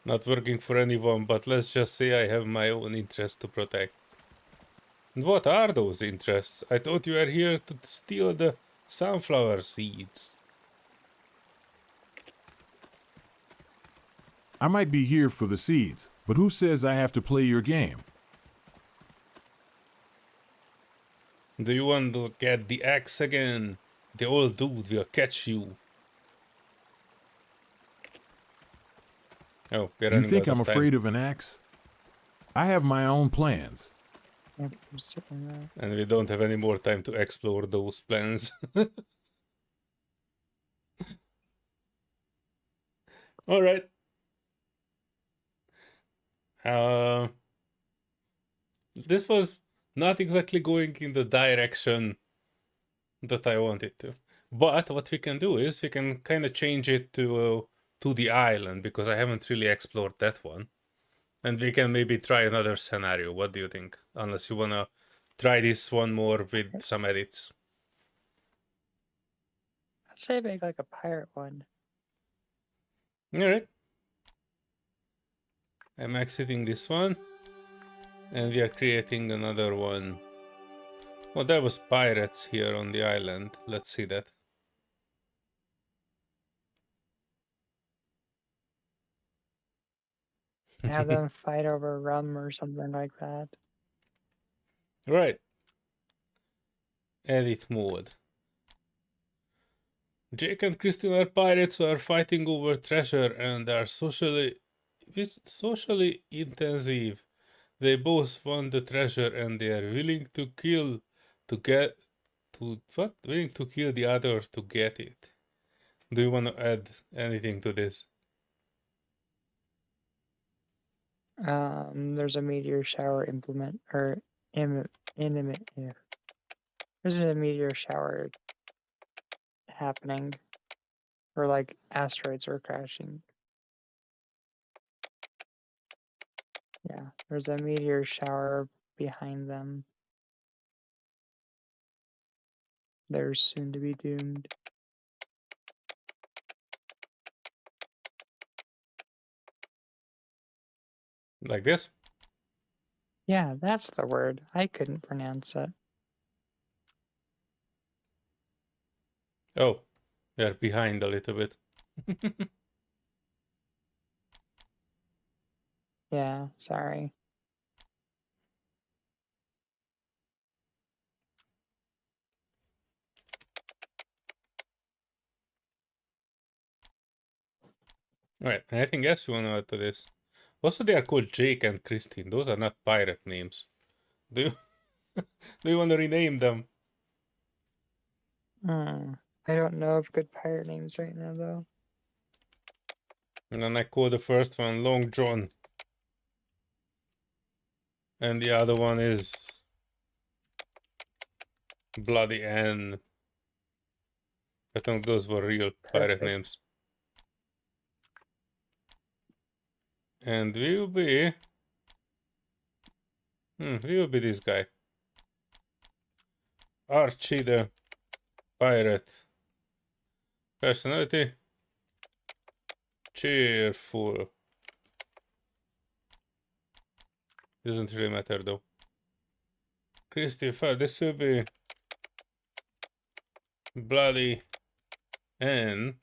Not working for anyone, but let's just say I have my own interests to protect. And what are those interests? I thought you were here to steal the sunflower seeds. I might be here for the seeds, but who says I have to play your game? Do you want to get the axe again? The old dude will catch you. Oh, we're You running think out I'm of time. afraid of an axe? I have my own plans. Yep, I'm sitting there. And we don't have any more time to explore those plans. Alright. This was not exactly going in the direction that I wanted to. But what we can do is we can kind of change it to the island, because I haven't really explored that one. And we can maybe try another scenario. What do you think? Unless you wanna try this one more with some edits. I'd say make like a pirate one. Alright. I'm exiting this one. And we are creating another one. Oh, there was pirates here on the island. Let's see that. Have them fight over rum or something like that. Right. Edit mode. Jake and Christine are pirates who are fighting over treasure and are socially intensive. They both want the treasure and they are willing to kill willing to kill the other to get it. Do you want to add anything to this? There's a meteor shower implement or intimate. Yeah. There's a meteor shower happening, or like asteroids are crashing. Yeah, there's a meteor shower behind them. They're soon to be doomed. Like this? Yeah, that's the word. I couldn't pronounce it. Oh, they're behind a little bit. Yeah, sorry. Alright, anything else you want to add to this? Also, they are called Jake and Christine. Those are not pirate names. Do you, do you want to rename them? I don't know of good pirate names right now, though. And then I call the first one Long John. And the other one is Bloody Ann. I think those were real pirate Perfect. names. And we will be this guy. Archie the pirate. Personality. Cheerful. Doesn't really matter though. Christopher, this will be Bloody Ann.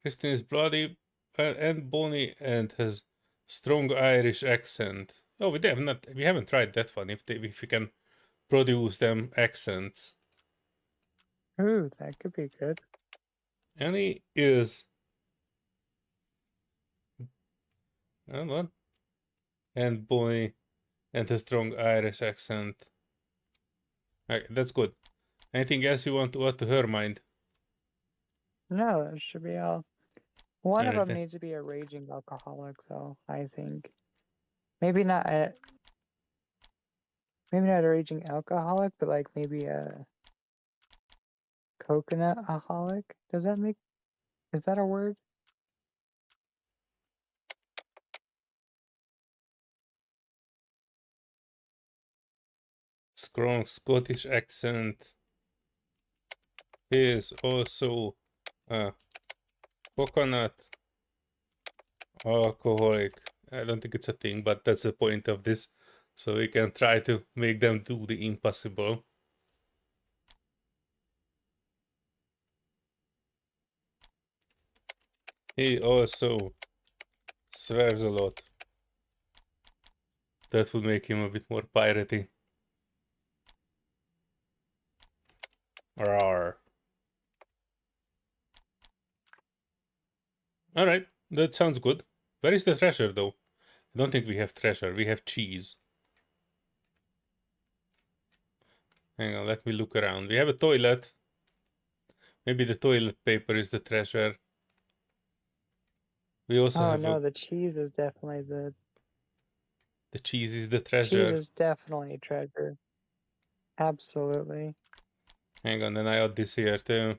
Christine is bloody and bony and has strong Irish accent. Oh, we haven't tried that one. If we can produce them accents. Ooh, that could be good. Annie is what? And bony and a strong Irish accent. Okay, that's good. Anything else you want to add to her mind? No, that should be all. One of Alright them then. needs to be a raging alcoholic, though, I think. Maybe not a raging alcoholic, but like maybe a coconut alcoholic. Is that a word? Strong Scottish accent. He is also a coconut alcoholic. I don't think it's a thing, but that's the point of this. So we can try to make them do the impossible. He also swears a lot. That would make him a bit more piratey. Rawr. Alright, that sounds good. Where is the treasure though? I don't think we have treasure, we have cheese. Hang on, let me look around. We have a toilet. Maybe the toilet paper is the treasure. We also Oh have no, the cheese is definitely the cheese is the cheese treasure. is definitely a treasure. Absolutely. Hang on, then I add this here too.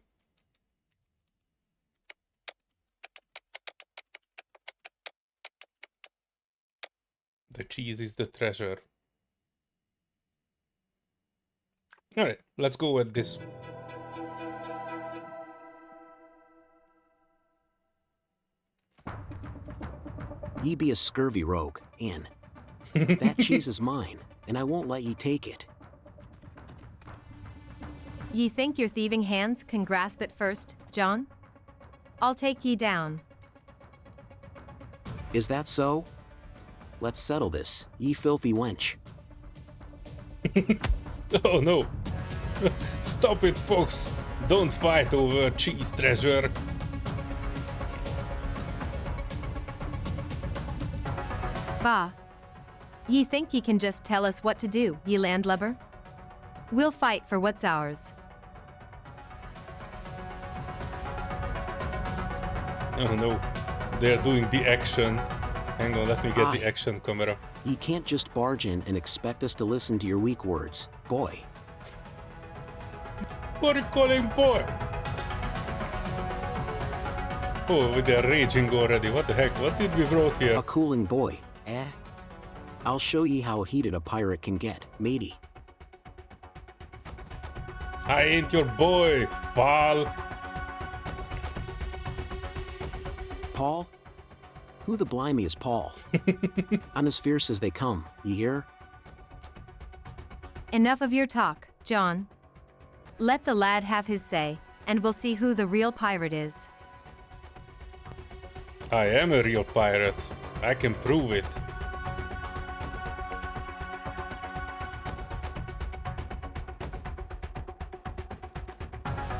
The cheese is the treasure. Alright, let's go with this. Ye be a scurvy rogue, Ann. That cheese is mine, and I won't let ye take it. Ye think your thieving hands can grasp it first, John? I'll take ye down. Is that so? Let's settle this, ye filthy wench. Oh no! Stop it, folks! Don't fight over cheese treasure! Bah! Ye think ye can just tell us what to do, ye landlubber? We'll fight for what's ours. Oh no, they're doing the action. Hang on, let me get the Aye. action camera. Ye can't just barge in and expect us to listen to your weak words, boy. What are you calling boy? Oh, they're raging already. What the heck? What did we wrote here? A cooling boy, eh? I'll show ye how heated a pirate can get, matey. I ain't your boy, pal. Paul? Who the blimey is Paul? I'm as fierce as they come, ye hear? Enough of your talk, John. Let the lad have his say, and we'll see who the real pirate is. I am a real pirate. I can prove it.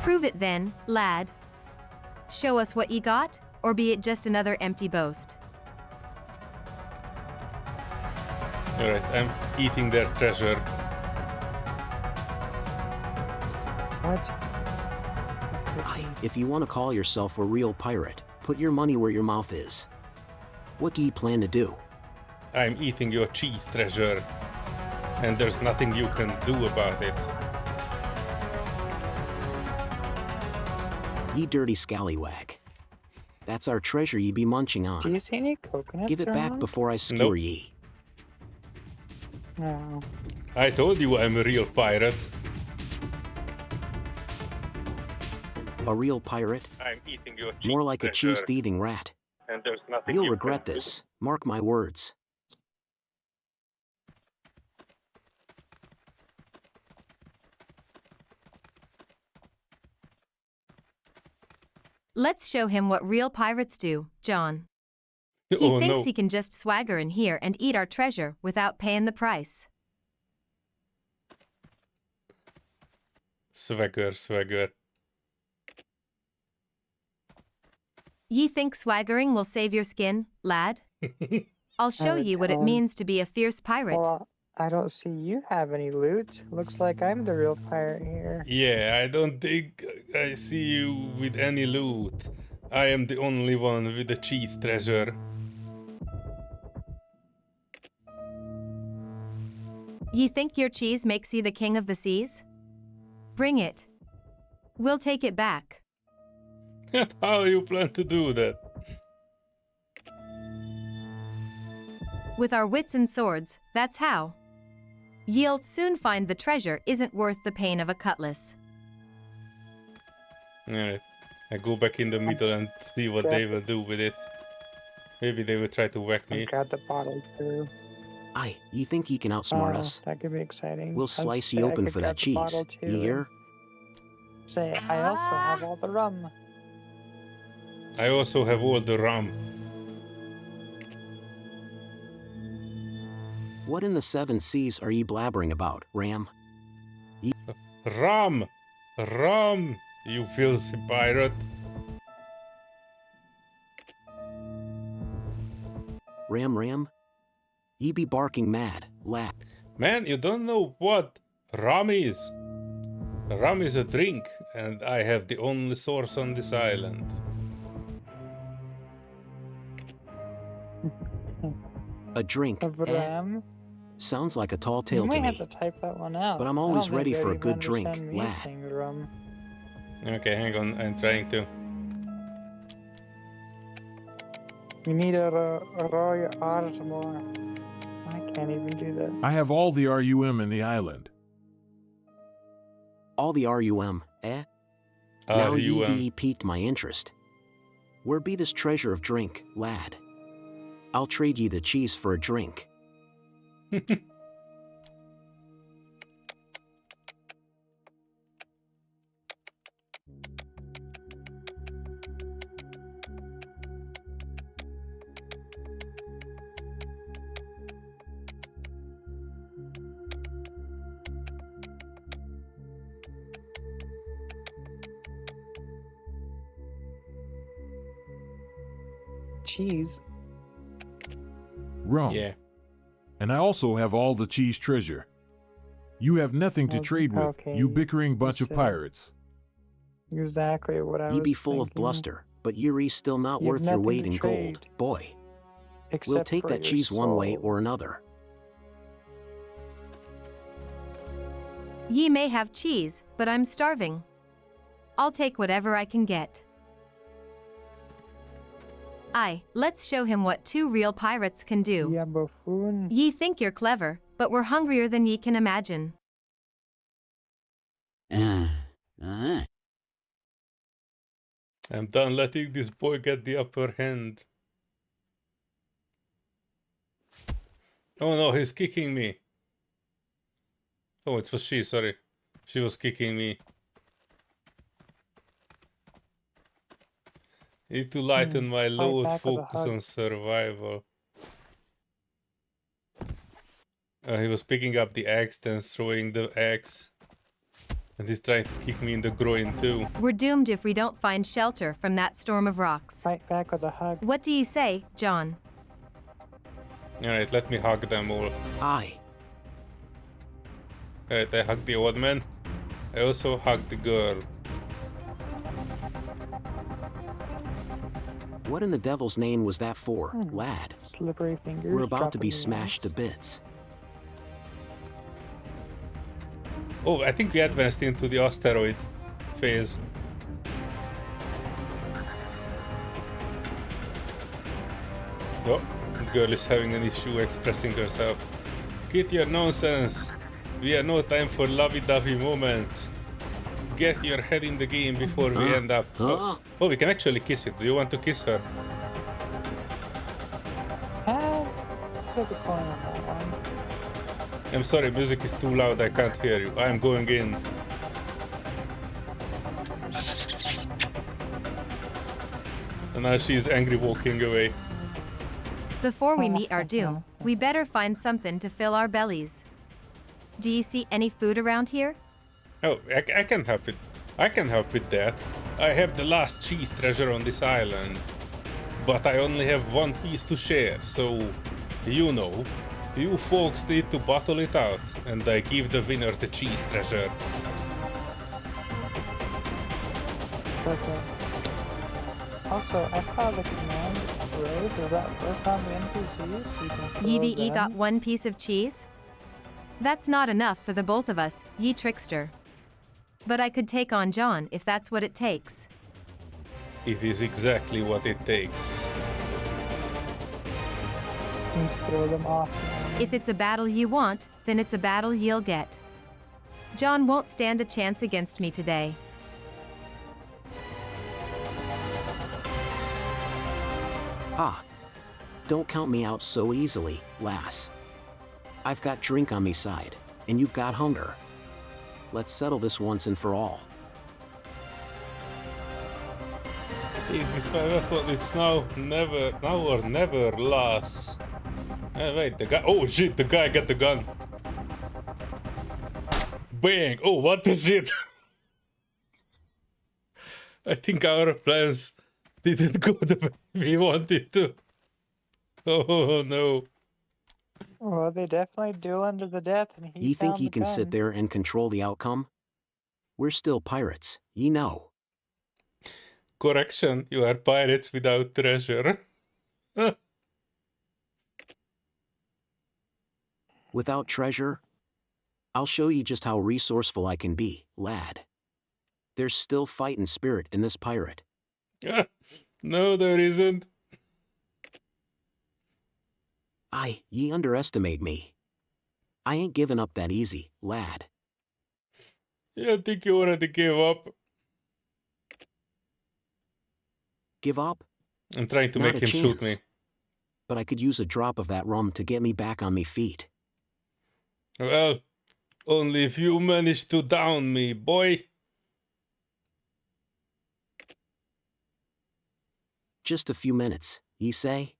Prove it then, lad. Show us what ye got, or be it just another empty boast. Alright, I'm eating their treasure. What? Aye, if you want to call yourself a real pirate, put your money where your mouth is. What do you plan to do? I'm eating your cheese treasure. And there's nothing you can do about it. Ye dirty scallywag. That's our treasure ye be munching Do on. you see any coconuts Give it back around? before I skewer Nope. ye. No. I told you I'm a real pirate. A real pirate? I'm eating your cheese More like a treasure, cheese-thieving rat. and there's nothing You'll you regret can do. this. Mark my words. Let's show him what real pirates do, John. He Oh thinks no. he can just swagger in here and eat our treasure without paying the price. Swagger, swagger. Ye think swaggering will save your skin, lad? I'll show would ye what it tell him. means to be a fierce pirate. Well, I don't see you have any loot. Looks like I'm the real pirate here. Yeah, I don't think I see you with any loot. I am the only one with the cheese treasure. Ye think your cheese makes ye the king of the seas? Bring it. We'll take it back. And how you plan to do that? With our wits and swords, that's how. Ye'll soon find the treasure isn't worth the pain of a cutlass. Alright, I go back in the middle and see what they will do with it. Maybe they will try to whack And me. grab the bottle too. Aye, ye think ye can outsmart Oh, us? that could be exciting. We'll I was slice gonna ye say I open could for grab that the bottle cheese. too Ye and hear? Say, I also have all the rum. I also have all the rum. What in the seven seas are ye blabbering about, Ram? Rum! Rum! You filthy pirate! Ram? Ye be barking mad, lad. Man, you don't know what rum is. Rum is a drink, and I have the only source on this island. A drink, Of eh? ram. Sounds like a tall You tale to might have me. to type that one out. But I'm I always don't think ready they'd for a even good drink, understand me lad. saying rum. Okay, hang on, I'm trying to. You need a Roy Ardmore. I can't even do that. I have all the RUM in the island. All the RUM, eh? Now ye R-U-M. be piqued my interest. Where be this treasure of drink, lad? I'll trade ye the cheese for a drink. Cheese. Rum. Yeah. And I also have all the cheese treasure. You have nothing to Well, trade with, okay, you bickering bunch of that's it. pirates. Exactly what I Ye was be full of thinking. bluster, but Yuri's still not You've worth your nothing weight to in gold, trade. boy. Except We'll take for that your cheese one way soul. or another. Ye may have cheese, but I'm starving. I'll take whatever I can get. Aye, let's show him what two real pirates can do. Yeah, buffoon. Ye think you're clever, but we're hungrier than ye can imagine. I'm done letting this boy get the upper hand. Oh no, he's kicking me. Oh, it was she, sorry. She was kicking me. Need to lighten my load, back with a focus hug. on survival. He was picking up the axe, then throwing the axe. And he's trying to kick me in the groin too. We're doomed if we don't find shelter from that storm of rocks. Fight back with a hug. What do you say, John? Alright, let me hug them all. Aye. Alright, I hugged the old man. I also hugged the girl. What in the devil's name was that for, lad? Slippery fingers. We're about to dropping be the smashed to axe. bits. Oh, I think we advanced into the asteroid phase. Oh, the girl is having an issue expressing herself. Get your nonsense. We have no time for lovey-dovey moments. Get your head in the game before we end up. Oh, we can actually kiss it. Do you want to kiss her? Flip a coin on that one. I'm sorry, music is too loud, I can't hear you. I'm going in. And now she's angry walking away. Before we meet our doom, we better find something to fill our bellies. Do you see any food around here? Oh, I can help with. I can help with that. I have the last cheese treasure on this island. But I only have one piece to share, so... You know, you folks need to bottle it out, and I give the winner the cheese treasure. Perfect. Also, I saw the command array. Does that work on the NPCs? You can kill Ye got them. one piece of cheese? That's not enough for the both of us, ye trickster. But I could take on John if that's what it takes. It is exactly what it takes. You can throw them off. If it's a battle you want, then it's a battle you'll get. John won't stand a chance against me today. Ah. Don't count me out so easily, lass. I've got drink on me side, and you've got hunger. Let's settle this once and for all. Take this my weapon, it's now or never, lass. Wait, the guy. Oh shit, the guy got the gun. Bang! Oh, what the shit? I think our plans didn't go the way we wanted to. Oh no. Well, they definitely dueling to the death, and he Ye think found ye the can sit gun. there and control the outcome? We're still pirates, ye know. Correction, you are pirates without treasure. Without treasure? I'll show you just how resourceful I can be, lad. There's still fighting spirit in this pirate. No, there isn't. Ye underestimate me. I ain't giving up that easy, lad. Yeah, I think you already gave up. Give up? I'm trying to Not make a him shoot me. chance. But I could use a drop of that rum to get me back on me feet. Well, only if you manage to down me, boy. Just a few minutes, ye say?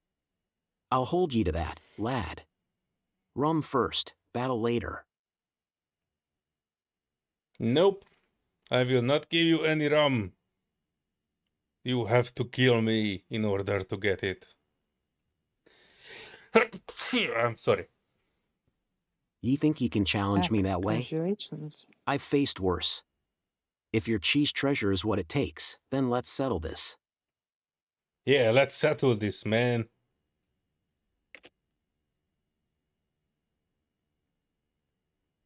I'll hold ye to that, lad. Rum first, battle later. Nope. I will not give you any rum. You have to kill me in order to get it. I'm sorry. Ye think ye can challenge me that way? Congratulations. I've faced worse. If your cheese treasure is what it takes, then let's settle this. Yeah, let's settle this, man.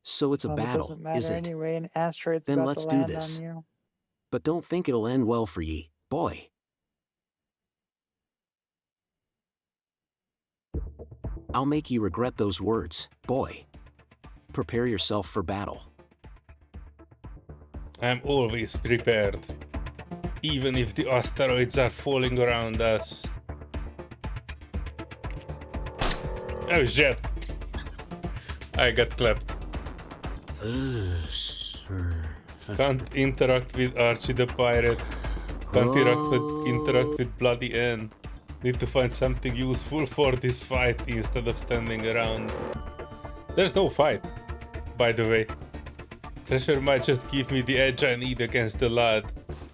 So it's a Well, it battle, doesn't matter is it? anyway. An asteroid's Then about let's to do land this. on you. But don't think it'll end well for ye, boy. I'll make you regret those words, boy. Prepare yourself for battle. I'm always prepared. Even if the asteroids are falling around us. Oh shit. I got clapped. Can't interact with Archie the pirate. Can't interact with bloody N. Need to find something useful for this fight instead of standing around. There's no fight, by the way. Treasure might just give me the edge I need against the lad.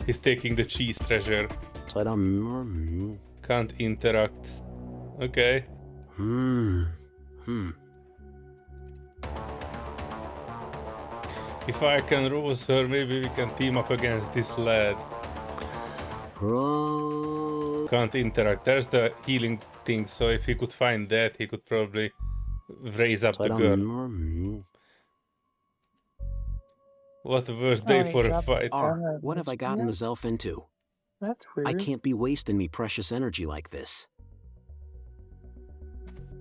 He's taking the cheese treasure. Can't interact. Okay. If I can rose her, maybe we can team up against this lad. Can't interact. There's the healing thing, so if he could find that, he could probably raise up the girl. What a worst day for a fight. What have I gotten myself into? That's weird. I can't be wasting me precious energy like this.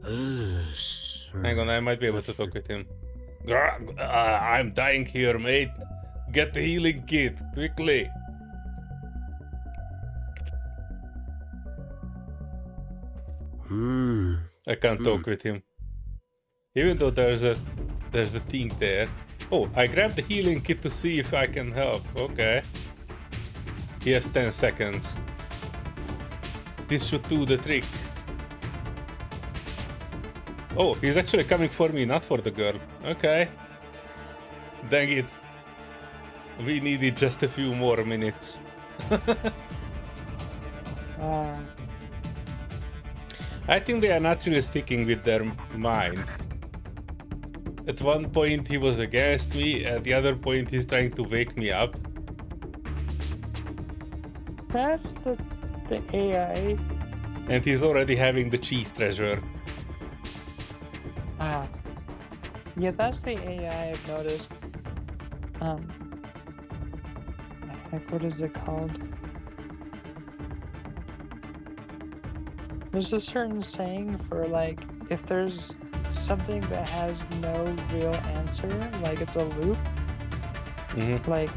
Hang on, I might be able to talk with him. I'm dying here, mate. Get the healing kit, quickly. I can't talk with him. Even though there's a thing there. Oh, I grabbed the healing kit to see if I can help. Okay. He has 10 seconds. This should do the trick. Oh, he's actually coming for me, not for the girl. Okay. Dang it. We needed just a few more minutes. I think they are not really sticking with their mind. At one point he was against me, at the other point he's trying to wake me up. That's the AI. And he's already having the cheese treasure. Yeah, that's the AI I've noticed. Heck, what is it called? There's a certain saying for like, if there's something that has no real answer, like it's a loop, like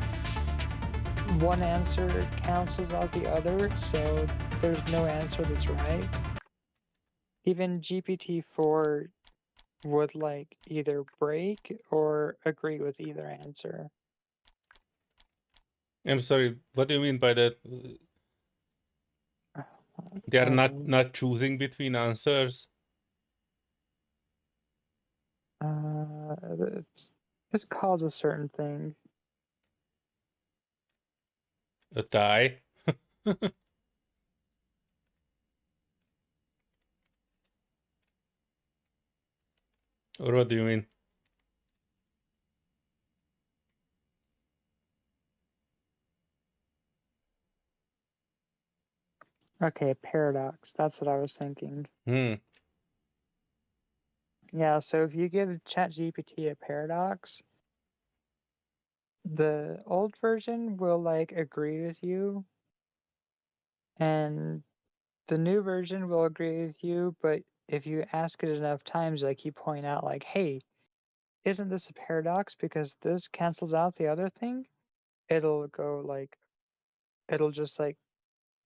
one answer cancels out the other, so there's no answer that's right. Even GPT-4 would like either break or agree with either answer. I'm sorry, what do you mean by that? They are not choosing between answers? It's called a certain thing. A tie? Or what do you mean? Okay, paradox. That's what I was thinking. Yeah, so if you give ChatGPT a paradox, the old version will like agree with you, and the new version will agree with you, but if you ask it enough times, like you point out like, hey, isn't this a paradox because this cancels out the other thing? It'll go like, it'll just like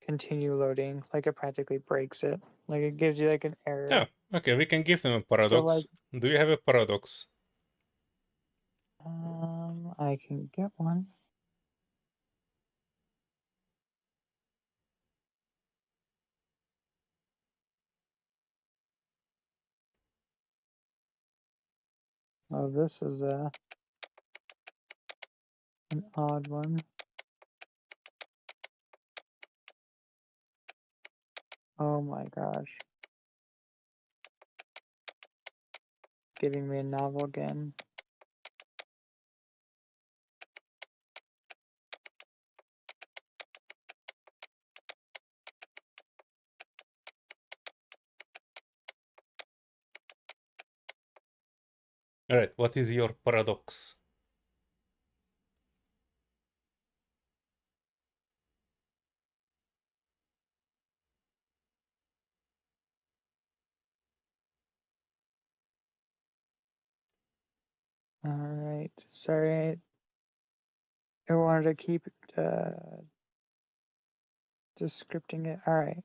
continue loading, like it practically breaks it. Like it gives you like an error. Oh, okay, we can give them a paradox. So, like, do you have a paradox? I can get one. Oh, this is an odd one. Oh my gosh. Giving me a novel again. Alright, what is your paradox? Alright, sorry. I wanted to keep just scripting it. Alright.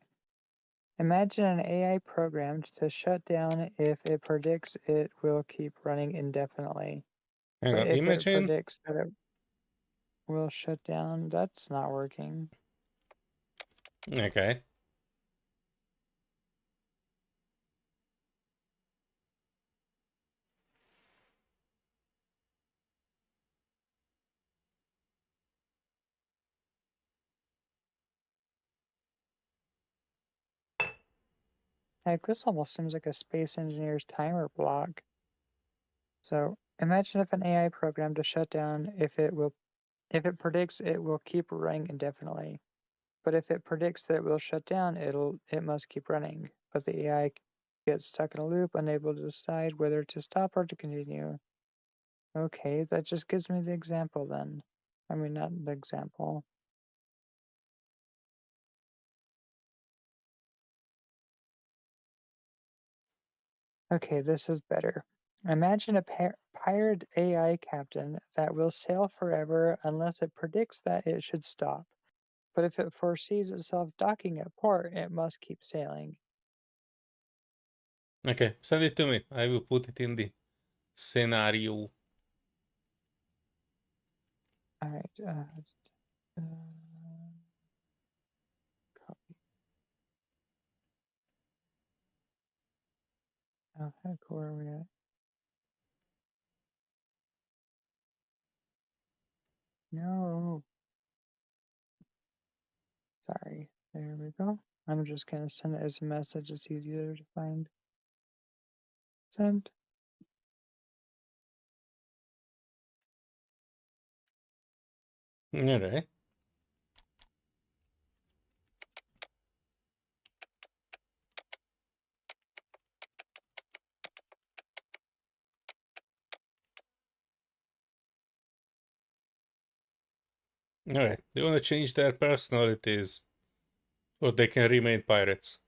Imagine an AI programmed to shut down if it predicts it will keep running indefinitely. Hang But on, if it imagine. predicts that it will shut down, that's not working. Okay. Heck, this almost seems like a space engineer's timer block. So imagine if an AI program to shut down if it predicts it will keep running indefinitely. But if it predicts that it will shut down, it must keep running. But the AI gets stuck in a loop, unable to decide whether to stop or to continue. Okay, that just gives me the example then. I mean, not the example. Okay, this is better. Imagine a pirate AI captain that will sail forever unless it predicts that it should stop. But if it foresees itself docking at port, it must keep sailing. Okay, send it to me. I will put it in the scenario. All right. Copy. Oh, heck, where are we at? No. Sorry. There we go. I'm just going to send it as a message. It's easier to find. Send. Alright. Alright. They want to change their personalities, or they can remain pirates.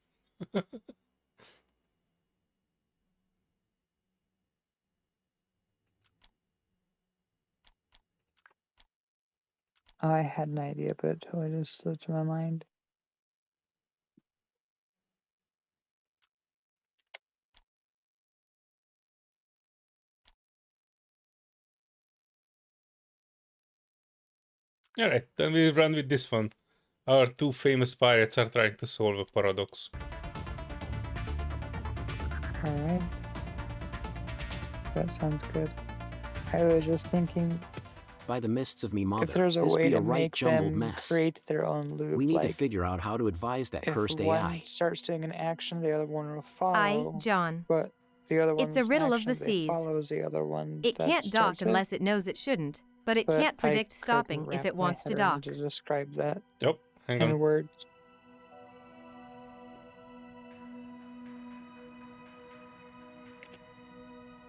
I had an idea, but it totally just slipped my mind. Alright, then we run with this one. Our two famous pirates are trying to solve a paradox. Alright. That sounds good. I was just thinking By the mists of me if mother, there's a this way be to a right make jumbled them mess. create their own loop, We need to like figure out how to advise that if cursed one AI. starts doing an action, the other one will I, follow. John. But the other It's a one's riddle of action the they seas. follow is the other one It that can't dock starts it. unless it knows it shouldn't, but it But can't predict I stopping couldn't if wrap it my wants to head around dock. to describe that Oh, hang in on. words.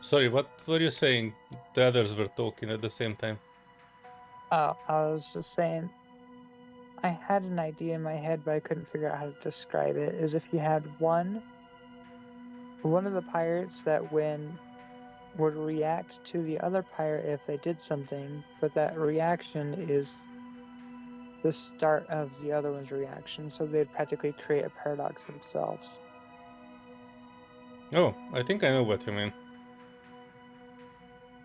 Sorry, what were you saying? The others were talking at the same time. Oh, I was just saying, I had an idea in my head, but I couldn't figure out how to describe it. Is if you had one of the pirates that would react to the other pirate if they did something, but that reaction is the start of the other one's reaction, so they'd practically create a paradox themselves. Oh, I think I know what you mean.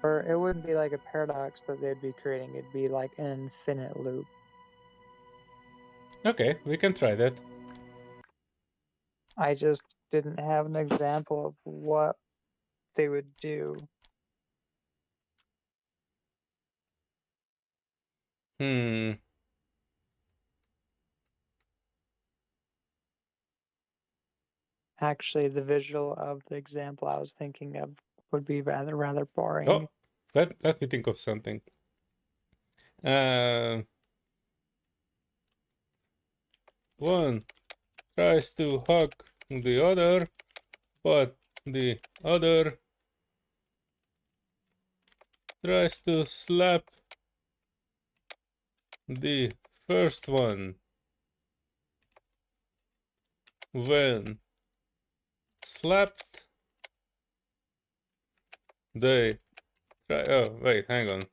Or it wouldn't be like a paradox that they'd be creating, it'd be like an infinite loop. Okay, we can try that. I just didn't have an example of what they would do. Actually, the visual of the example I was thinking of would be rather boring. Oh, let me think of something. One tries to hug the other, but the other tries to slap the first one. When slapped, they try. Oh, wait, hang on.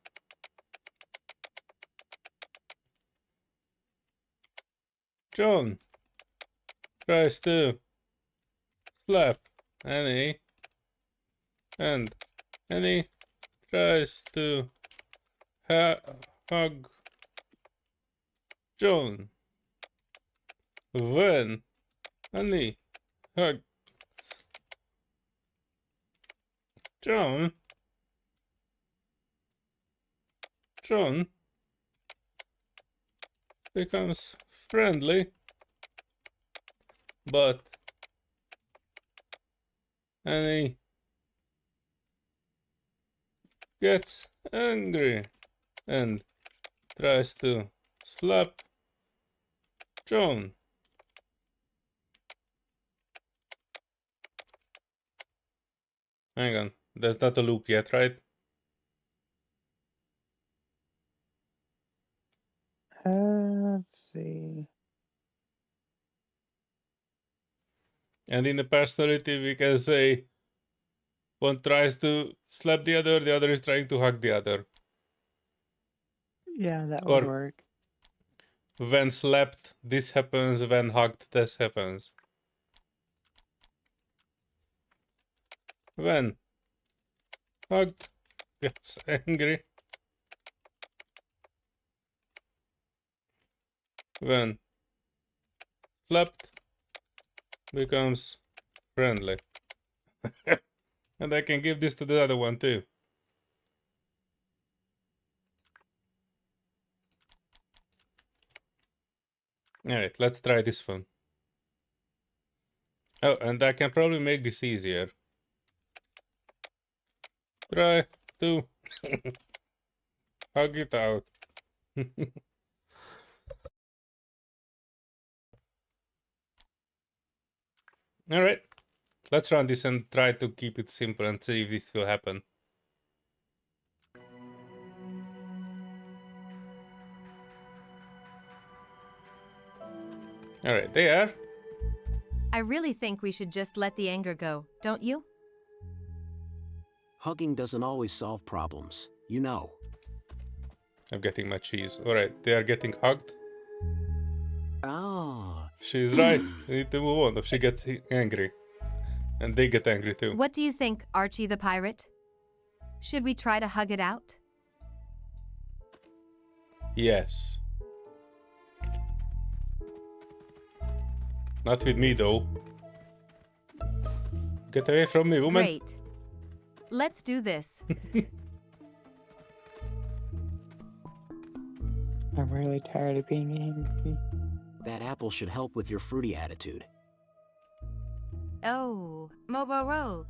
John tries to slap Annie, and Annie tries to hug John. when honey hugs John, John becomes friendly, but Annie gets angry and tries to slap John. Hang on, that's not a loop yet, right? Let's see. And in the personality, we can say one tries to slap the other is trying to hug the other. Yeah, that would Or work. when slapped, this happens, when hugged, this happens. When hugged, gets angry. When slapped, becomes friendly. And I can give this to the other one too. Alright, let's try this one. Oh, and I can probably make this easier. Try to hug it out. Alright, let's run this and try to keep it simple and see if this will happen. Alright, there. I really think we should just let the anger go, don't you? Hugging doesn't always solve problems, you know. I'm getting my cheese. Alright, they are getting hugged. Ah. She's right. We need to move on if she gets angry. And they get angry too. What do you think, Archie the pirate? Should we try to hug it out? Yes. Not with me though. Get away from me, woman. Great. Let's do this. I'm really tired of being angry. That apple should help with your fruity attitude. Oh, Moboro.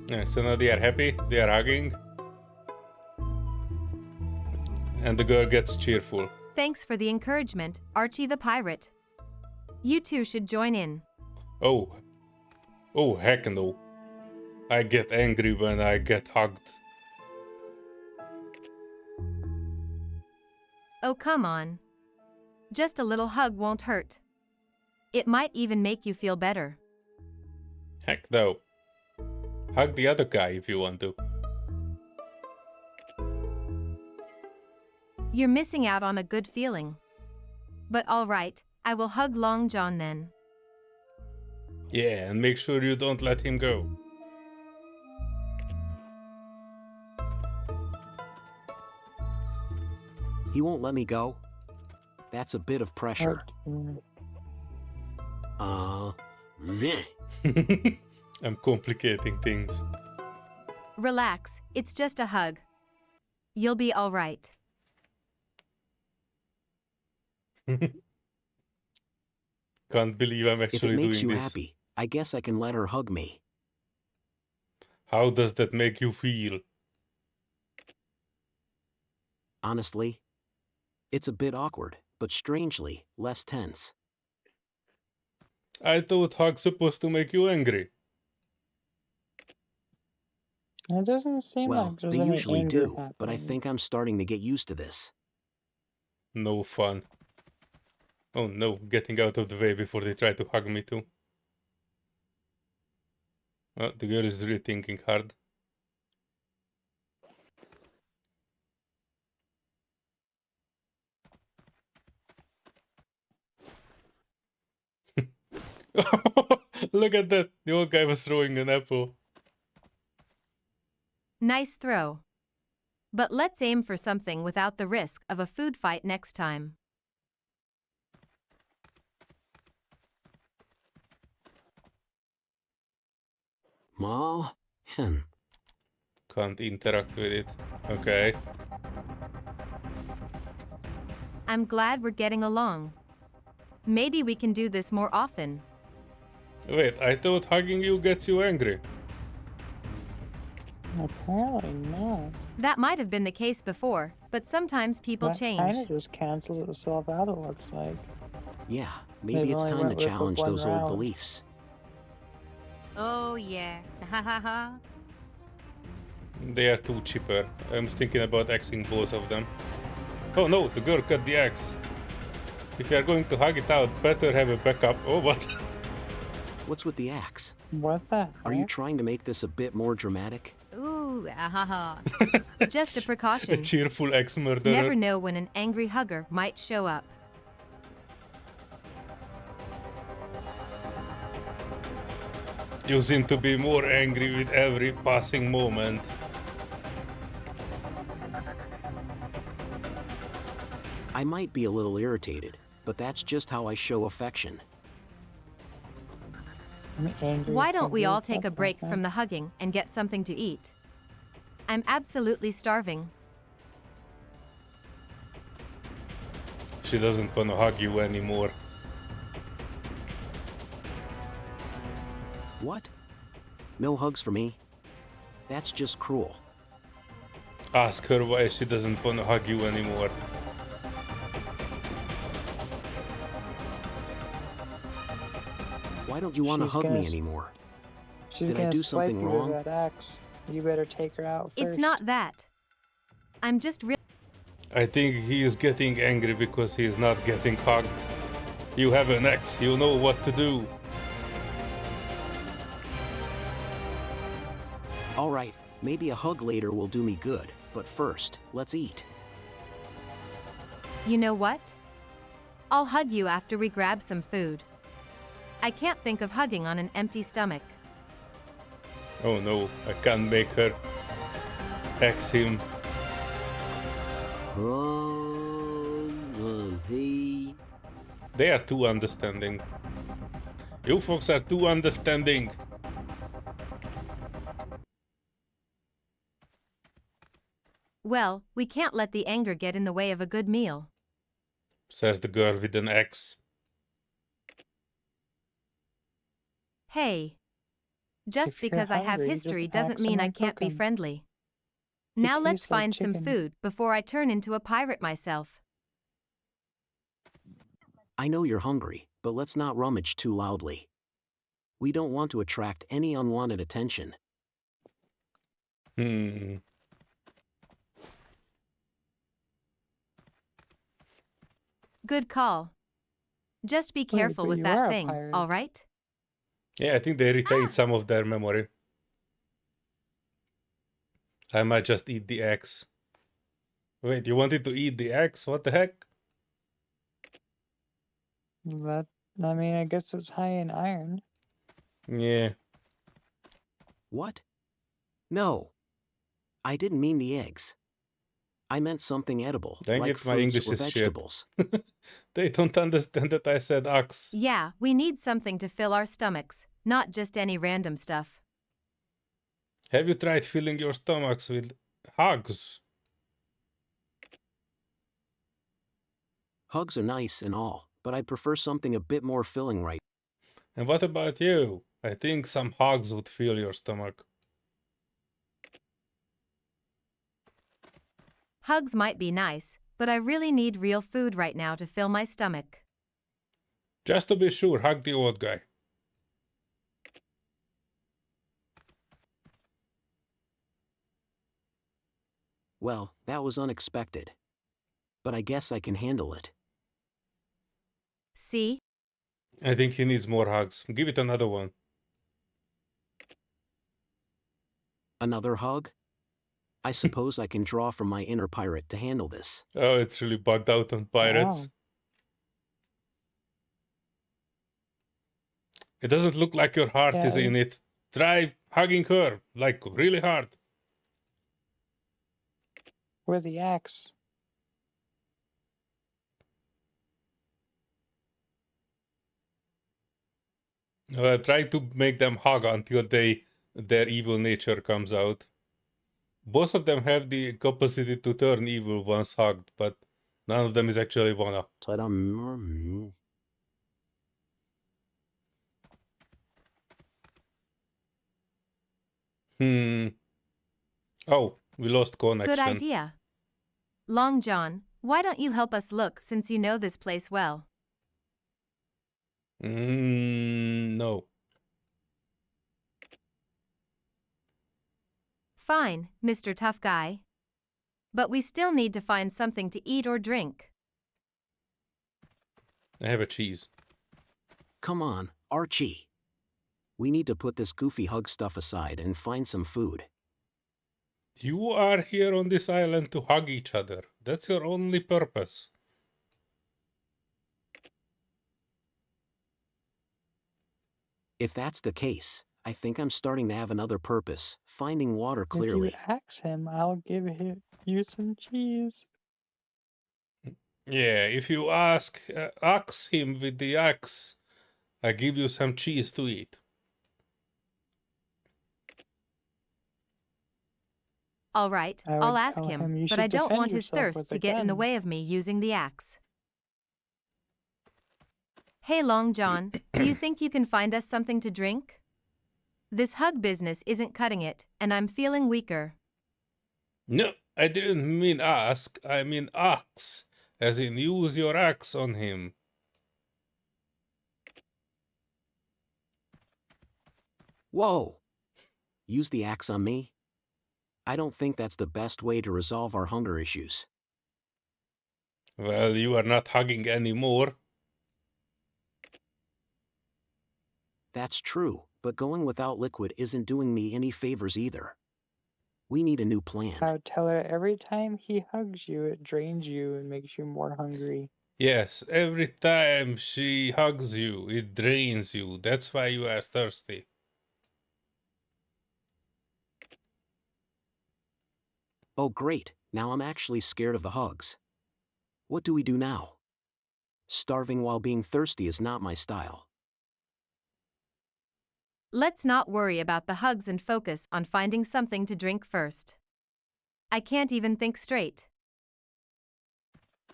Yeah, so now they are happy, they are hugging. And the girl gets cheerful. Thanks for the encouragement, Archie the pirate. You two should join in. Oh. Oh, heck no. I get angry when I get hugged. Oh, come on. Just a little hug won't hurt. It might even make you feel better. Heck no. Hug the other guy if you want to. You're missing out on a good feeling. But all right, I will hug Long John then. Yeah, and make sure you don't let him go. He won't let me go? That's a bit of pressure. Meh. I'm complicating things. Relax, it's just a hug. You'll be all right. Can't believe I'm If actually it makes doing you this. happy, I guess I can let her hug me. How does that make you feel? Honestly, it's a bit awkward, but strangely, less tense. I thought hug's supposed to make you angry. It doesn't seem Well, like there's they any usually anger do, but I happening. think I'm starting to get used to this. No fun. Oh no, getting out of the way before they try to hug me too. Oh, the girl is really thinking hard. Look at that! The old guy was throwing an apple. Nice throw. But let's aim for something without the risk of a food fight next time. Small. Can't interact with it. Okay. I'm glad we're getting along. Maybe we can do this more often. Wait, I thought hugging you gets you angry. Apparently not. That might have been the case before, but sometimes people That change. kind of just cancels itself out, it looks like. Yeah, They've maybe it's only time to went with challenge one those old round. beliefs. Oh yeah, ha ha ha. They are too cheaper. I was thinking about axing both of them. Oh no, the girl cut the axe. If you are going to hug it out, better have a backup. Oh, what? What's with the axe? What the heck? Are you trying to make this a bit more dramatic? Ooh, ah ha ha. Just a precaution. A cheerful axe murderer. Never know when an angry hugger might show up. You seem to be more angry with every passing moment. I might be a little irritated, but that's just how I show affection. I'm angry Why don't we hugger, all take a what the break heck? from the hugging and get something to eat? I'm absolutely starving. She doesn't want to hug you anymore. What? No hugs for me? That's just cruel. Ask her why she doesn't want to hug you anymore. Why don't you want to She's hug gonna me s- anymore? She's Did I gonna do swipe something you wrong? with that axe. You better take her out first. It's not that. I'm just I think he is getting angry because he is not getting hugged. You have an axe, you know what to do. Alright, maybe a hug later will do me good, but first, let's eat. You know what? I'll hug you after we grab some food. I can't think of hugging on an empty stomach. Oh no, I can't make her axe him. Hey. They are too understanding. You folks are too understanding. Well, we can't let the anger get in the way of a good meal. Says the girl with an axe. Hey. Just If you're because I have hungry, just history doesn't axe mean 'em I and can't cook be 'em. friendly. Now let's tastes like find some chicken. food before I turn into a pirate myself. I know you're hungry, but let's not rummage too loudly. We don't want to attract any unwanted attention. Good call. Just be Wait, careful but with you that are a thing, pirate. all right? Yeah, I think they retained some of their memory. I might just eat the axe. Wait, you wanted to eat the axe? What the heck? But, I mean, I guess it's high in iron. Yeah. What? No. I didn't mean the eggs. I meant something edible, Dang like it, my fruits English or is shit. vegetables. They don't understand that I said axe. Yeah, we need something to fill our stomachs, not just any random stuff. Have you tried filling your stomachs with hugs? Hugs are nice and all, but I'd prefer something a bit more filling right. And what about you? I think some hugs would fill your stomach. Hugs might be nice, but I really need real food right now to fill my stomach. Just to be sure, hug the old guy. Well, that was unexpected. But I guess I can handle it. See? I think he needs more hugs. Give it another one. Another hug? I suppose I can draw from my inner pirate to handle this. Oh, it's really bugged out on pirates. Wow. It doesn't look like your heart is Yeah. in it. Try hugging her, like really hard. With the axe. Try to make them hug until they their evil nature comes out. Both of them have the capacity to turn evil once hugged, but none of them is actually wanna. Oh, we lost connection. Good idea. Long John, why don't you help us look since you know this place well? No. Fine, Mr. Tough Guy. But we still need to find something to eat or drink. I have a cheese. Come on, Archie. We need to put this goofy hug stuff aside and find some food. You are here on this island to hug each other. That's your only purpose. If that's the case, I think I'm starting to have another purpose, finding water clearly. If you ask him, I'll give you some cheese. Yeah, if you ask him with the axe, I give you some cheese to eat. All right, I would I'll ask tell him him, you but I should don't defend want his yourself thirst with to a get in the gun. way of me using the axe. Hey Long John, do you think you can find us something to drink? This hug business isn't cutting it, and I'm feeling weaker. No, I didn't mean ask, I mean axe, as in use your axe on him. Whoa! Use the axe on me? I don't think that's the best way to resolve our hunger issues. Well, you are not hugging anymore. That's true, but going without liquid isn't doing me any favors either. We need a new plan. I would tell her every time he hugs you, it drains you and makes you more hungry. Yes, every time she hugs you, it drains you. That's why you are thirsty. Oh great, now I'm actually scared of the hugs. What do we do now? Starving while being thirsty is not my style. Let's not worry about the hugs and focus on finding something to drink first. I can't even think straight.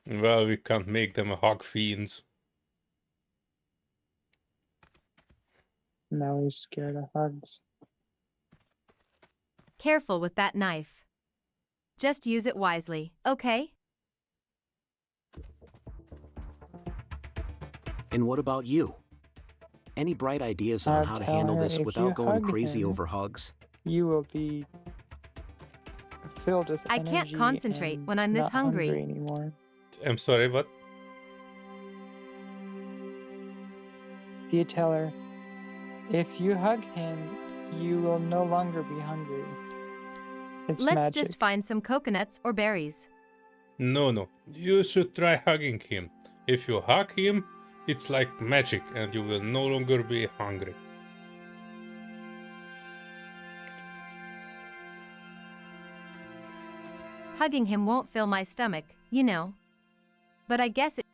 Well, we can't make them hug fiends. Now he's scared of hugs. Careful with that knife. Just use it wisely, okay? And what about you? Any bright ideas on how to tell handle her this if without you going hug crazy him, over hugs? You will be filled with I energy. can't concentrate and when I'm this not hungry. anymore. I'm sorry, what? You tell her, if you hug him, you will no longer be hungry. It's Let's magic. just find some coconuts or berries. No. You should try hugging him. If you hug him, it's like magic and you will no longer be hungry. Hugging him won't fill my stomach, you know. But I guess it...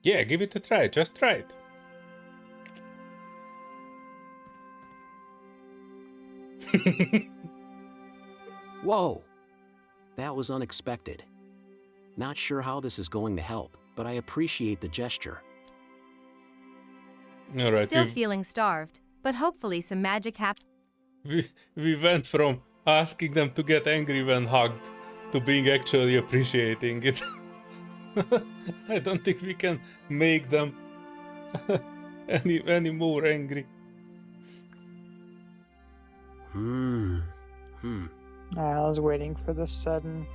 Yeah, give it a try. Just try it. Whoa! That was unexpected. Not sure how this is going to help, but I appreciate the gesture. Alright, Still feeling starved, but hopefully some magic happened. we went from asking them to get angry when hugged to being actually appreciating it. I don't think we can make them any more angry. I was waiting for the sudden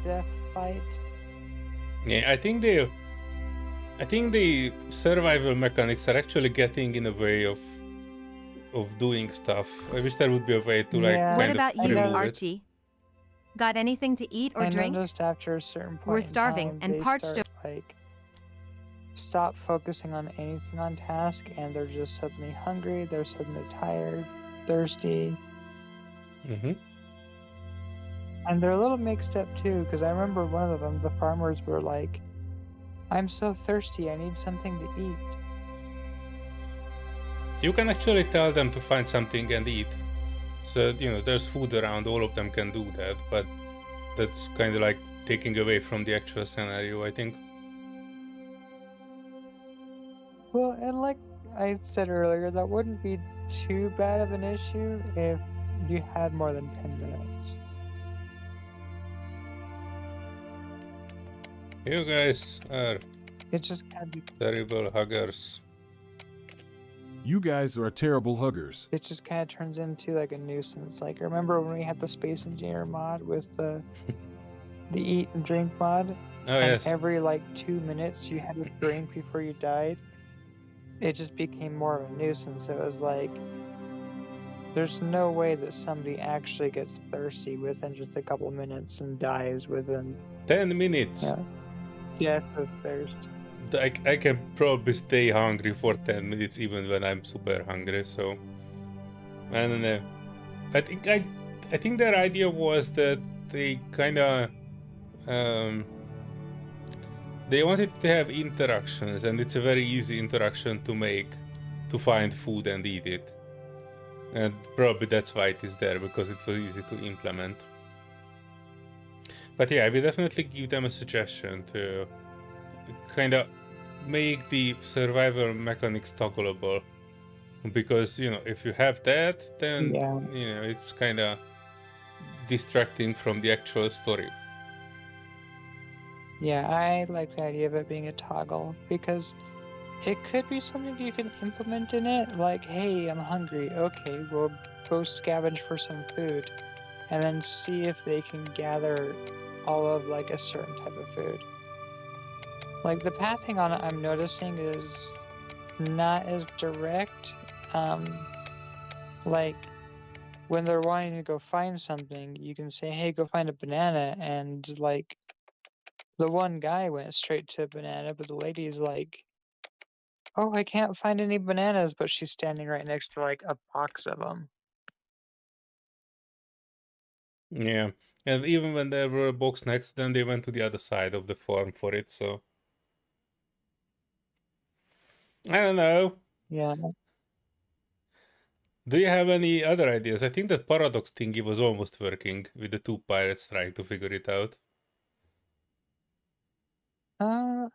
death fight. Yeah, I think the survival mechanics are actually getting in the way of doing stuff. I wish there would be a way to Yeah. What kind about of you, remove it. Archie? Got anything to eat or I drink? noticed after a certain point We're in starving time, and they parched start, stop focusing on anything on task, and they're just suddenly hungry. They're suddenly tired, thirsty, and they're a little mixed up too. Because I remember one of them, the farmers were like, "I'm so thirsty. I need something to eat." You can actually tell them to find something and eat. So, there's food around, all of them can do that, but that's kind of like taking away from the actual scenario, I think. Well, and like I said earlier, that wouldn't be too bad of an issue if you had more than 10 minutes. You guys are It just kind of terrible huggers. You guys are terrible huggers. it just kind of turns into like a nuisance. Like remember when we had the Space Engineer mod with the eat and drink mod, Oh, and yes. every like 2 minutes you had to drink before you died. It just became more of a nuisance. It was like there's no way that somebody actually gets thirsty within just a couple minutes and dies within 10 minutes. death of thirst. I can probably stay hungry for 10 minutes even when I'm super hungry, so I don't know. I think their idea was that they kinda they wanted to have interactions, and it's a very easy interaction to make, to find food and eat it. And probably that's why it is there, because it was easy to implement. But yeah, I will definitely give them a suggestion to kind of make the survival mechanics toggleable, because if you have that, then it's kind of distracting from the actual story. Yeah, I like the idea of it being a toggle because it could be something you can implement in it. Like, hey, I'm hungry. Okay, we'll go scavenge for some food and then see if they can gather all of like a certain type of food. Like the pathing on it, I'm noticing is not as direct. Like when they're wanting to go find something, you can say, hey, go find a banana. And like the one guy went straight to a banana, but the lady's like, oh, I can't find any bananas, but she's standing right next to like a box of them. Yeah, and even when there were a box next, then they went to the other side of the farm for it, so I don't know. Yeah. Do you have any other ideas? I think that paradox thingy was almost working with the two pirates trying to figure it out.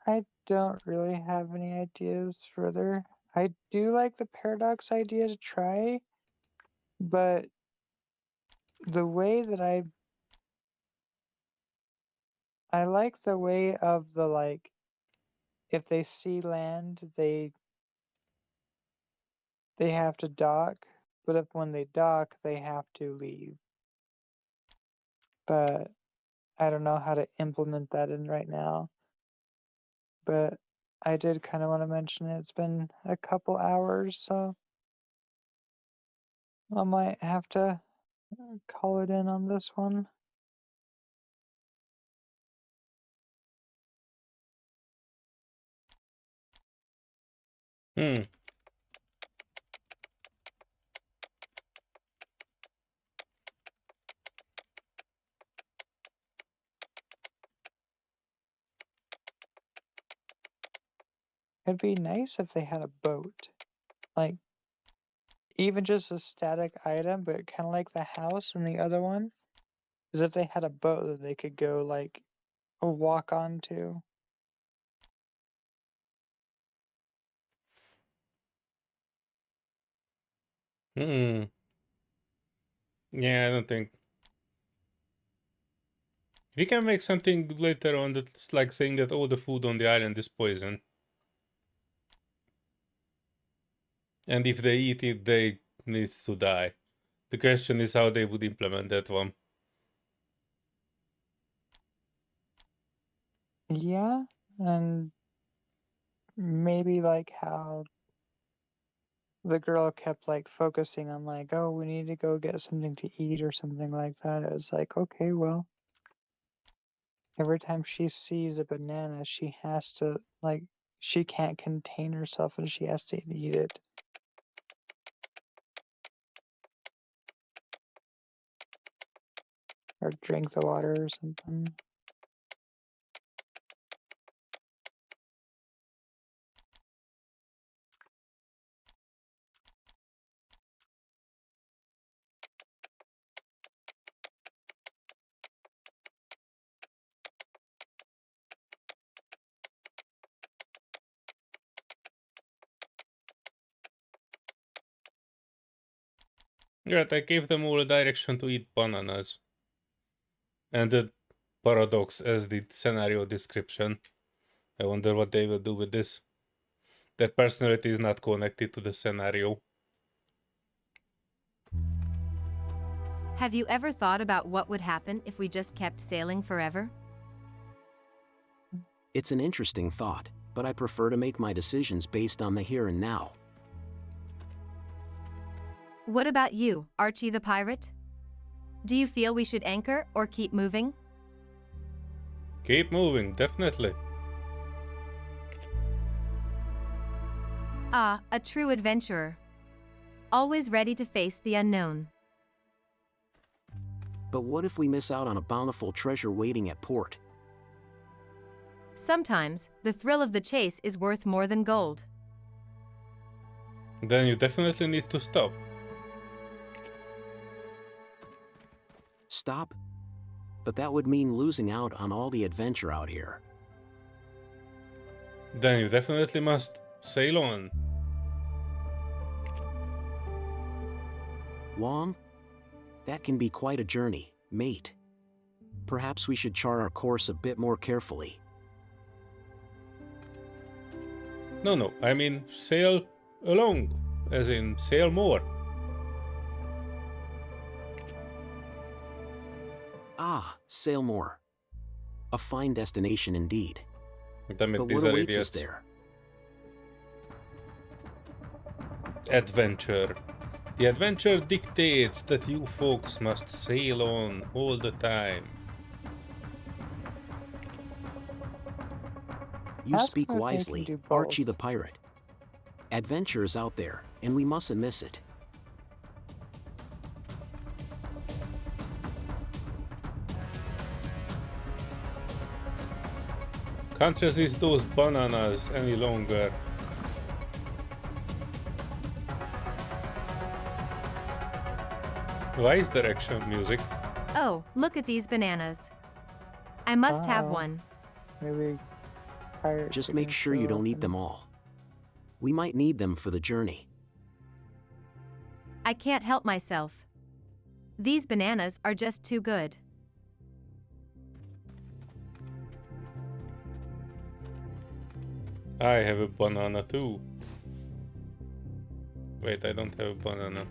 I don't really have any ideas further. I do like the paradox idea to try, but the way that I like the way of the like if they see land, they have to dock, but if when they dock, they have to leave. But I don't know how to implement that in right now. But I did kind of want to mention it. It's been a couple hours, so I might have to call it in on this one. Hmm. It'd be nice if they had a boat. Like, even just a static item, but kind of like the house and the other one. Is if they had a boat that they could go, like, walk onto. Hmm. Yeah, I don't think we can make something later on that's like saying that all the food on the island is poison, and if they eat it, they need to die. The question is how they would implement that one. Yeah, and maybe like how the girl kept like focusing on like, oh, we need to go get something to eat or something like that. It was like, okay, well, every time she sees a banana, she has to like, she can't contain herself and she has to eat it. Or drink the water or something. Right, I gave them all a direction to eat bananas. And the paradox as the scenario description. I wonder what they will do with this. Their personality is not connected to the scenario. Have you ever thought about what would happen if we just kept sailing forever? It's an interesting thought, but I prefer to make my decisions based on the here and now. What about you, Archie the pirate? Do you feel we should anchor or keep moving? Keep moving, definitely. Ah, a true adventurer. Always ready to face the unknown. But what if we miss out on a bountiful treasure waiting at port? Sometimes, the thrill of the chase is worth more than gold. Then you definitely need to stop. Stop? But that would mean losing out on all the adventure out here. Then you definitely must sail on. Long? That can be quite a journey, mate. Perhaps we should chart our course a bit more carefully. No, I mean sail along, as in sail more. Ah, sail more. A fine destination indeed. Damn it, But these what are awaits idiots. us there? Adventure. The adventure dictates that you folks must sail on all the time. You Ask speak them if they can wisely, do Archie both. the pirate. Adventure is out there, and we mustn't miss it. Can't resist those bananas any longer. Why is there action music? Oh, look at these bananas. I must have Uh-oh. one. Maybe pirates Just are make gonna sure you show don't up eat and- them all. We might need them for the journey. I can't help myself. These bananas are just too good. I have a banana too. Wait, I don't have a banana.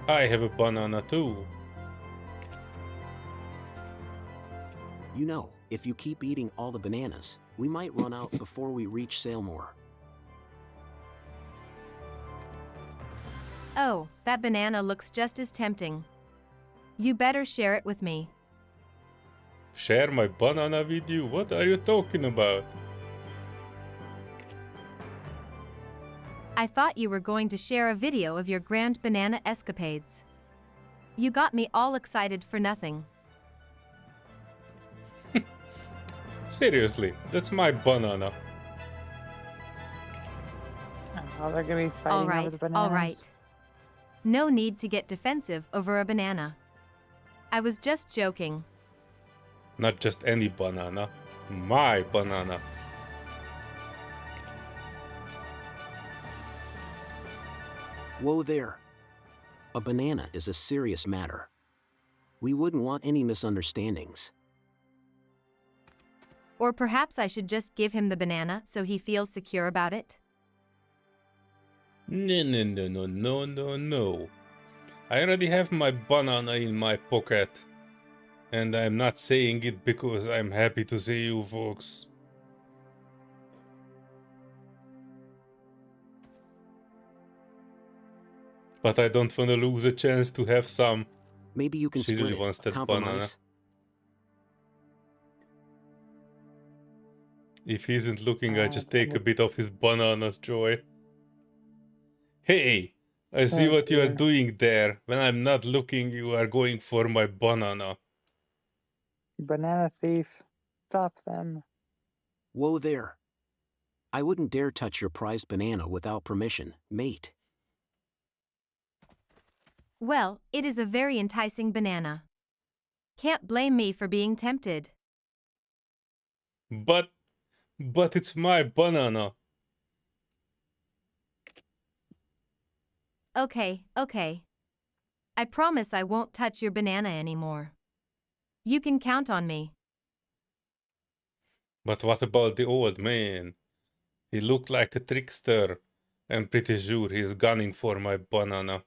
I have a banana too. You know, if you keep eating all the bananas, we might run out before we reach Sailmore. Oh, that banana looks just as tempting. You better share it with me. Share my banana with you? What are you talking about? I thought you were going to share a video of your grand banana escapades. You got me all excited for nothing. Seriously, that's my banana. Oh, they're gonna be fighting over the bananas. All right. No need to get defensive over a banana. I was just joking. Not just any banana. My banana. Whoa there. A banana is a serious matter. We wouldn't want any misunderstandings. Or perhaps I should just give him the banana so he feels secure about it? No. I already have my banana in my pocket. And I'm not saying it because I'm happy to see you folks. But I don't want to lose a chance to have some. Maybe you can She really split wants it, that compromise. If he isn't looking, I just take a bit of his banana's joy. Hey, I see Oh, what you are dear. doing there. When I'm not looking, you are going for my banana. Banana thief. Stop them. Whoa there. I wouldn't dare touch your prized banana without permission, mate. Well, it is a very enticing banana. Can't blame me for being tempted. But it's my banana. Okay, okay. I promise I won't touch your banana anymore. You can count on me. But what about the old man? He looked like a trickster. I'm pretty sure he's gunning for my banana.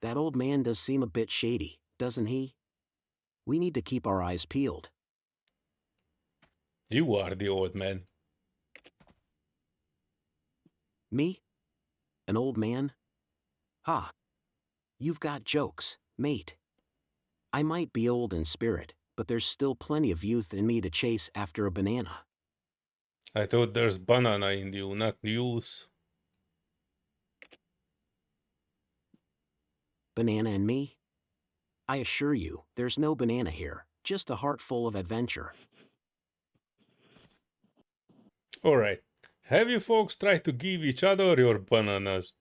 That old man does seem a bit shady, doesn't he? We need to keep our eyes peeled. You are the old man. Me? An old man? Ha! You've got jokes, mate. I might be old in spirit, but there's still plenty of youth in me to chase after a banana. I thought there's banana in you, not youth. Banana and me? I assure you, there's no banana here, just a heart full of adventure. Alright. Have you folks tried to give each other your bananas?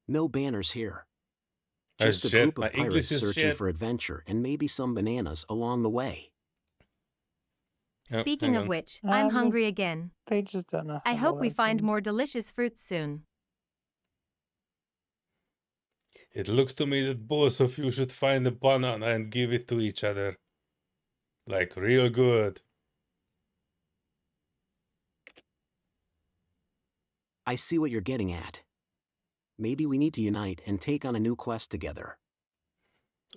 No banners here. As Just a shit, group my of English pirates is searching shit. for adventure and maybe some bananas along the way. Yep, Speaking hang of on. which, I'm They- hungry again. They just don't know. I how hope to we find listen. more delicious fruits soon. It looks to me that both of you should find a banana and give it to each other. Like real good. I see what you're getting at. Maybe we need to unite and take on a new quest together.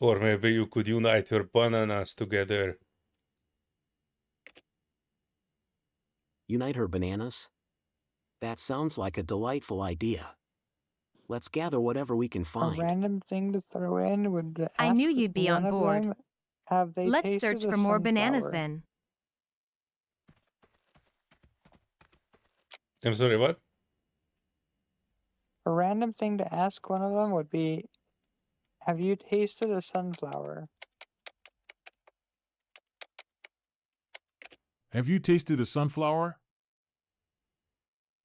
Or maybe you could unite your bananas together. Unite her bananas? That sounds like a delightful idea. Let's gather whatever we can A find. random thing to throw in would ask I knew you'd be one on of board. them, have they Let's tasted search a for more bananas sunflower? then. I'm sorry, what? A random thing to ask one of them would be, have you tasted a sunflower? Have you tasted a sunflower?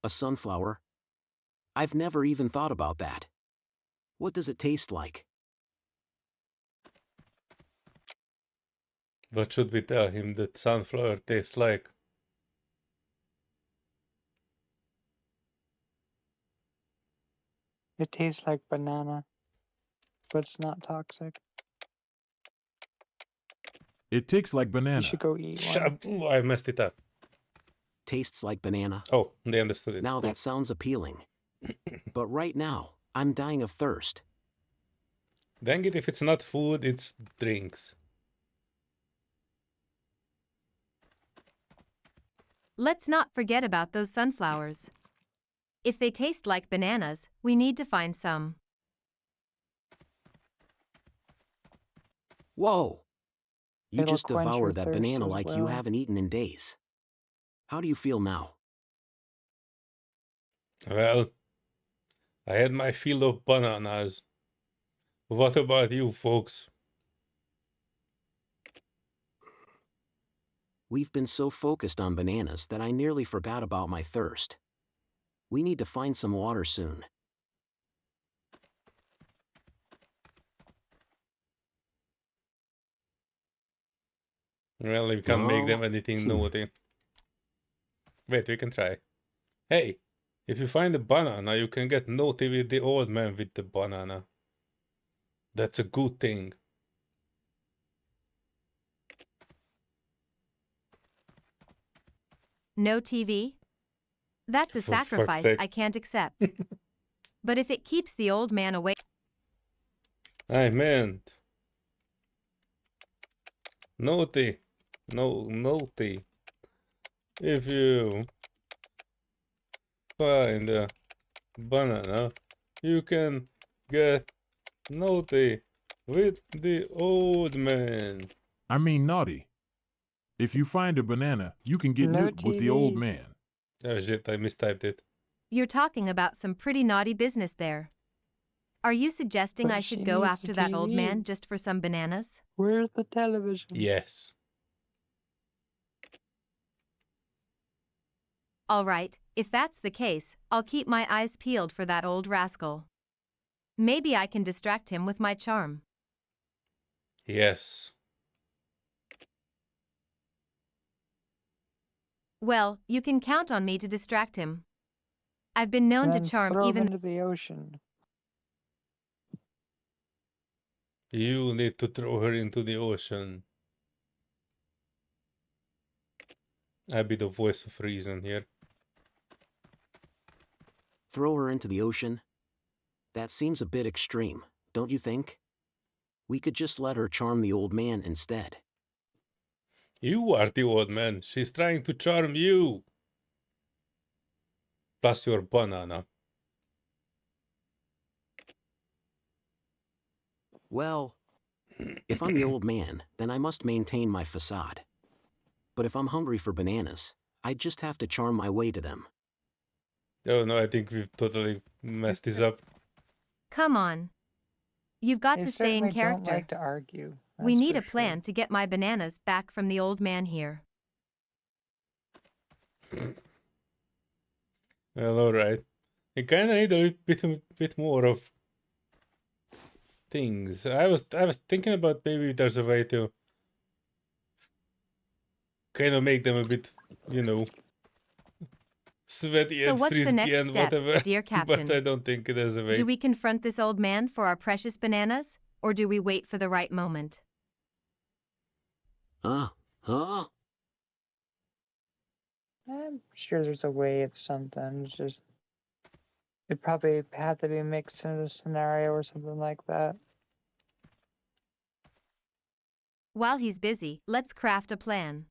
A sunflower? I've never even thought about that. What does it taste like? What should we tell him that sunflower tastes like? It tastes like banana, but it's not toxic. It tastes like You banana. should go eat one. Shut. Ooh, I messed it up. Tastes like banana? Oh, they understood it. Now Cool. that sounds appealing. But right now, I'm dying of thirst. Dang it, if it's not food, it's drinks. Let's not forget about those sunflowers. If they taste like bananas, we need to find some. Whoa! You It'll just quench your devoured that thirst banana as like you well. haven't eaten in days. How do you feel now? Well, I had my fill of bananas. What about you folks? We've been so focused on bananas that I nearly forgot about my thirst. We need to find some water soon. Well, we can't make them No. anything naughty. Wait, we can try. Hey, if you find a banana, you can get naughty with the old man with the banana. That's a good thing. No TV? That's a For fuck's sacrifice sake. I can't accept. But if it keeps the old man away, I meant naughty. No, naughty. If you find a banana, you can get naughty with the old man. I mean naughty. If you find a banana, you can get No newt with the old TV. man. Oh shit, I mistyped it. you're talking about some pretty naughty business there. Are you suggesting But I she should go needs after a that old TV. man just for some bananas? Where's the television? Yes. All right, if that's the case, I'll keep my eyes peeled for that old rascal. Maybe I can distract him with my charm. Yes. Well, you can count on me to distract him. I've been known to Then charm throw him even... into the ocean. You need to throw her into the ocean. I'll be the voice of reason here. Throw her into the ocean? That seems a bit extreme, don't you think? We could just let her charm the old man instead. You are the old man. She's trying to charm you. Plus your banana. Well, if I'm the old man, then I must maintain my facade. But if I'm hungry for bananas, I'd just have to charm my way to them. Oh no, I think we've totally messed this up. Come on. You've got They to stay in certainly don't character. like to argue. We that's need for a plan sure. to get my bananas back from the old man here. Well, alright. I kinda need a bit more of things. I was thinking about maybe there's a way to kind of make them a bit, you know, sweaty So and what's the frisky next and step, whatever. dear But Captain? I don't think there's a way. Do we confront this old man for our precious bananas, or do we wait for the right moment? Huh? I'm sure there's a way of something. It's just it probably have to be mixed into the scenario or something like that. While he's busy, let's craft a plan.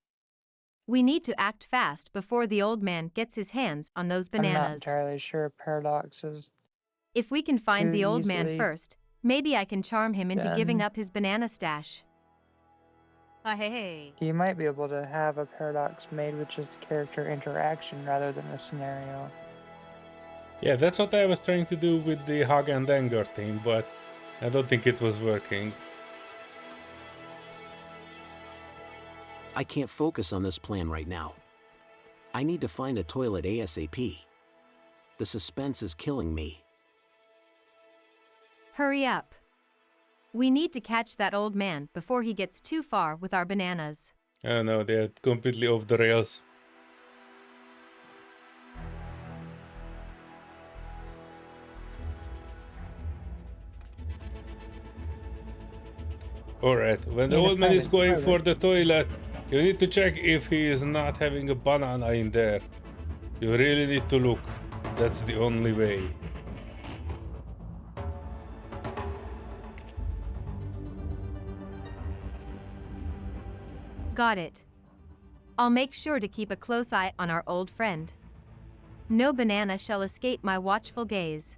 We need to act fast before the old man gets his hands on those I'm not bananas. entirely sure Paradox is If we can find too the old man easily first, maybe I can charm him into giving done. up his banana stash. Hey. You might be able to have a paradox made with just character interaction rather than a scenario. Yeah, that's what I was trying to do with the hug and anger thing, but I don't think it was working. I can't focus on this plan right now. I need to find a toilet ASAP. The suspense is killing me. Hurry up. We need to catch that old man before he gets too far with our bananas. Oh no, they're completely off the rails. Alright, when the Need to old man find is a going for toilet. the toilet, you need to check if he is not having a banana in there. You really need to look. That's the only way. Got it. I'll make sure to keep a close eye on our old friend. No banana shall escape my watchful gaze.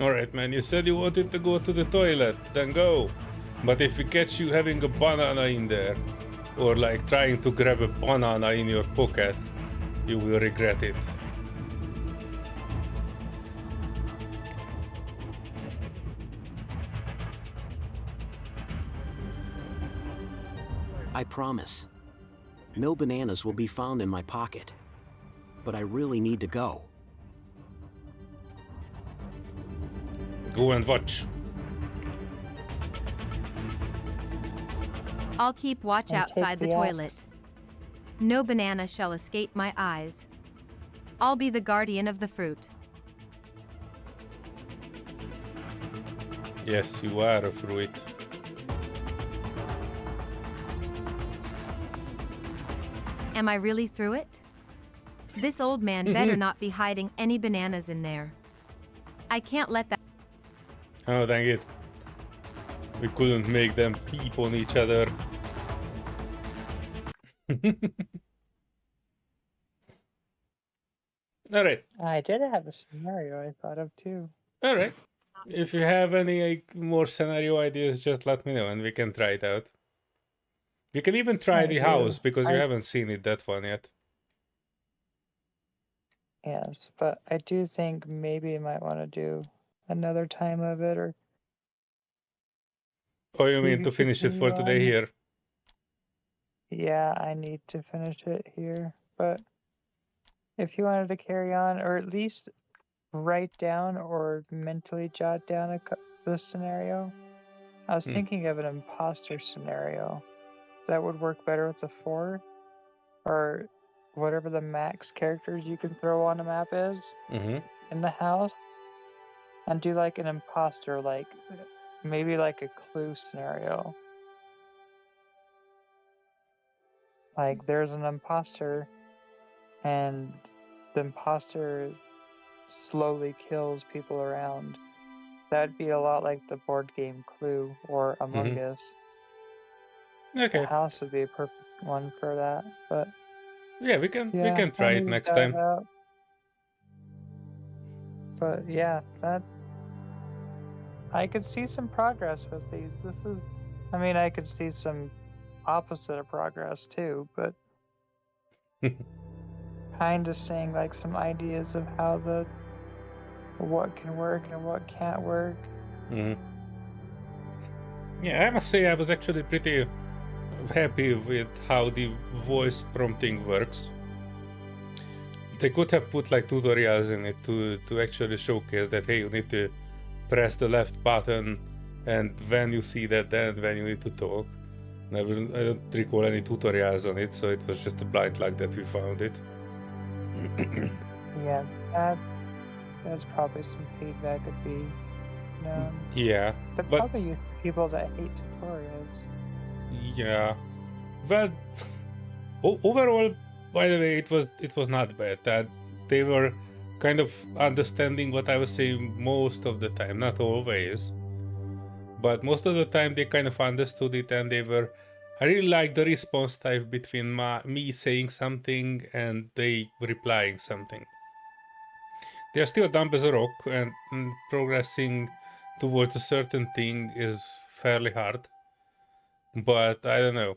Alright man, you said you wanted to go to the toilet, then go. But if we catch you having a banana in there, or like trying to grab a banana in your pocket, you will regret it. I promise. No bananas will be found in my pocket. But I really need to go. Go and watch. I'll keep watch And outside the take the toilet. axe. No banana shall escape my eyes. I'll be the guardian of the fruit. Yes, you are a fruit. Am I really through it? This old man better not be hiding any bananas in there. I can't let that... Oh, dang it. We couldn't make them peep on each other. Alright, I did have a scenario I thought of too. alright. If you have any more scenario ideas, just let me know and we can try it out. You can even try I the do. house, because you I- haven't seen it, that one yet. Yes, but I do think maybe I might want to do another time of it, or Oh, you mean maybe to finish it for continue today on. here? Yeah, I need to finish it here. But if you wanted to carry on, or at least write down or mentally jot down the scenario, I was Hmm. thinking of an imposter scenario that would work better with the 4, or whatever the max characters you can throw on a map is Mm-hmm. in the house, and do like an imposter, like maybe like a clue scenario. Like there's an imposter, and the imposter slowly kills people around. That'd be a lot like the board game Clue or Among Us. The Okay. house would be a perfect one for that, but Yeah, we can yeah, try I'll it leave next that time. out. But yeah, that I could see some progress with these. I mean, I could see some opposite of progress too, but kind of seeing like some ideas of how what can work and what can't work. Mm-hmm. Yeah, I must say I was actually pretty happy with how the voice prompting works. They could have put like tutorials in it to actually showcase that, hey, you need to press the left button, and when you see that, then when you need to talk. I don't recall any tutorials on it, so it was just a blind luck that we found it. Yeah, that's probably some feedback could be known. Yeah, They're but probably used to people that hate tutorials. yeah, well, overall, by the way, it was not bad. That they were kind of understanding what I was saying most of the time, not always, but most of the time they kind of understood it, and they were. I really like the response type between me saying something and they replying something. They are still dumb as a rock, and progressing towards a certain thing is fairly hard. But I don't know.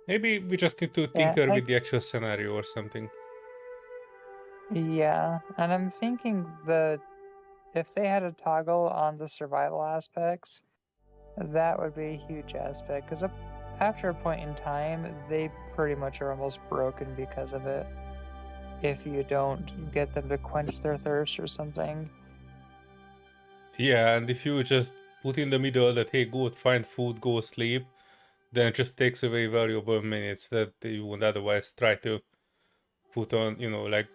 Maybe we just need to tinker with the actual scenario or something. Yeah, and I'm thinking that if they had a toggle on the survival aspects, that would be a huge aspect, because after a point in time, they pretty much are almost broken because of it. If you don't get them to quench their thirst or something. Yeah, and if you just put in the middle that, hey, go find food, go sleep, then it just takes away valuable minutes that you would otherwise try to put on, you know, like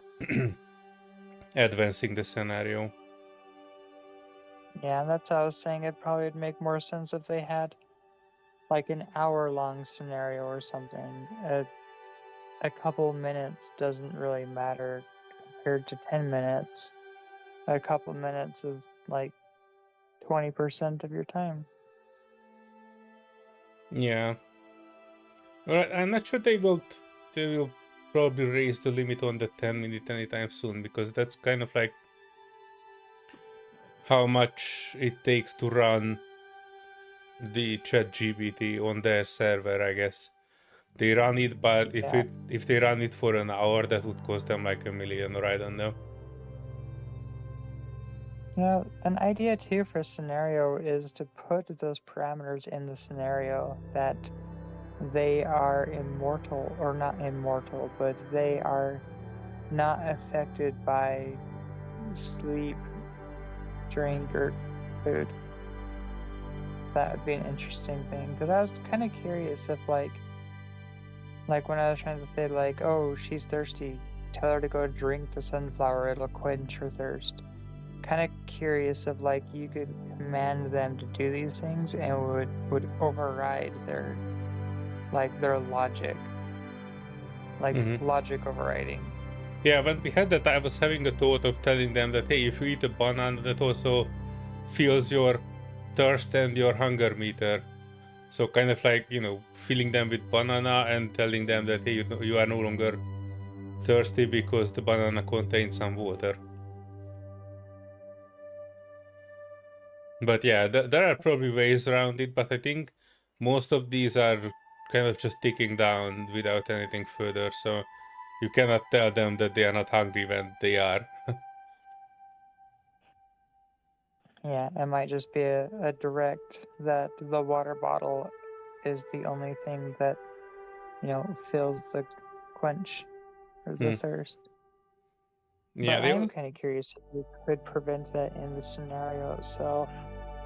advancing the scenario. Yeah, that's how I was saying it probably would make more sense if they had like an hour-long scenario or something. A couple minutes doesn't really matter compared to 10 minutes. A couple minutes is like 20% of your time. Yeah. Alright, I'm not sure they will probably raise the limit on the 10-minute anytime soon, because that's kind of like how much it takes to run the ChatGPT on their server, I guess. They run it, but if they run it for an hour, that would cost them like $1 million, or I don't know. You know, an idea too for a scenario is to put those parameters in the scenario that they are immortal, or not immortal, but they are not affected by sleep, drink, or food. That would be an interesting thing, because I was kind of curious if like when I was trying to say like, oh, she's thirsty, tell her to go drink the sunflower, it'll quench her thirst. Kind of curious if like you could command them to do these things and would override their logic, like logic overriding. Yeah, when we had that, I was having a thought of telling them that, hey, if you eat a banana, that also fills your thirst and your hunger meter. So kind of like, you know, filling them with banana and telling them that, hey, you are no longer thirsty because the banana contains some water. But yeah, there are probably ways around it, but I think most of these are kind of just ticking down without anything further, so you cannot tell them that they are not hungry when they are. Yeah, it might just be a direct that the water bottle is the only thing that, you know, fills the quench or the thirst. Yeah, but I'm kind of curious if you could prevent that in the scenario itself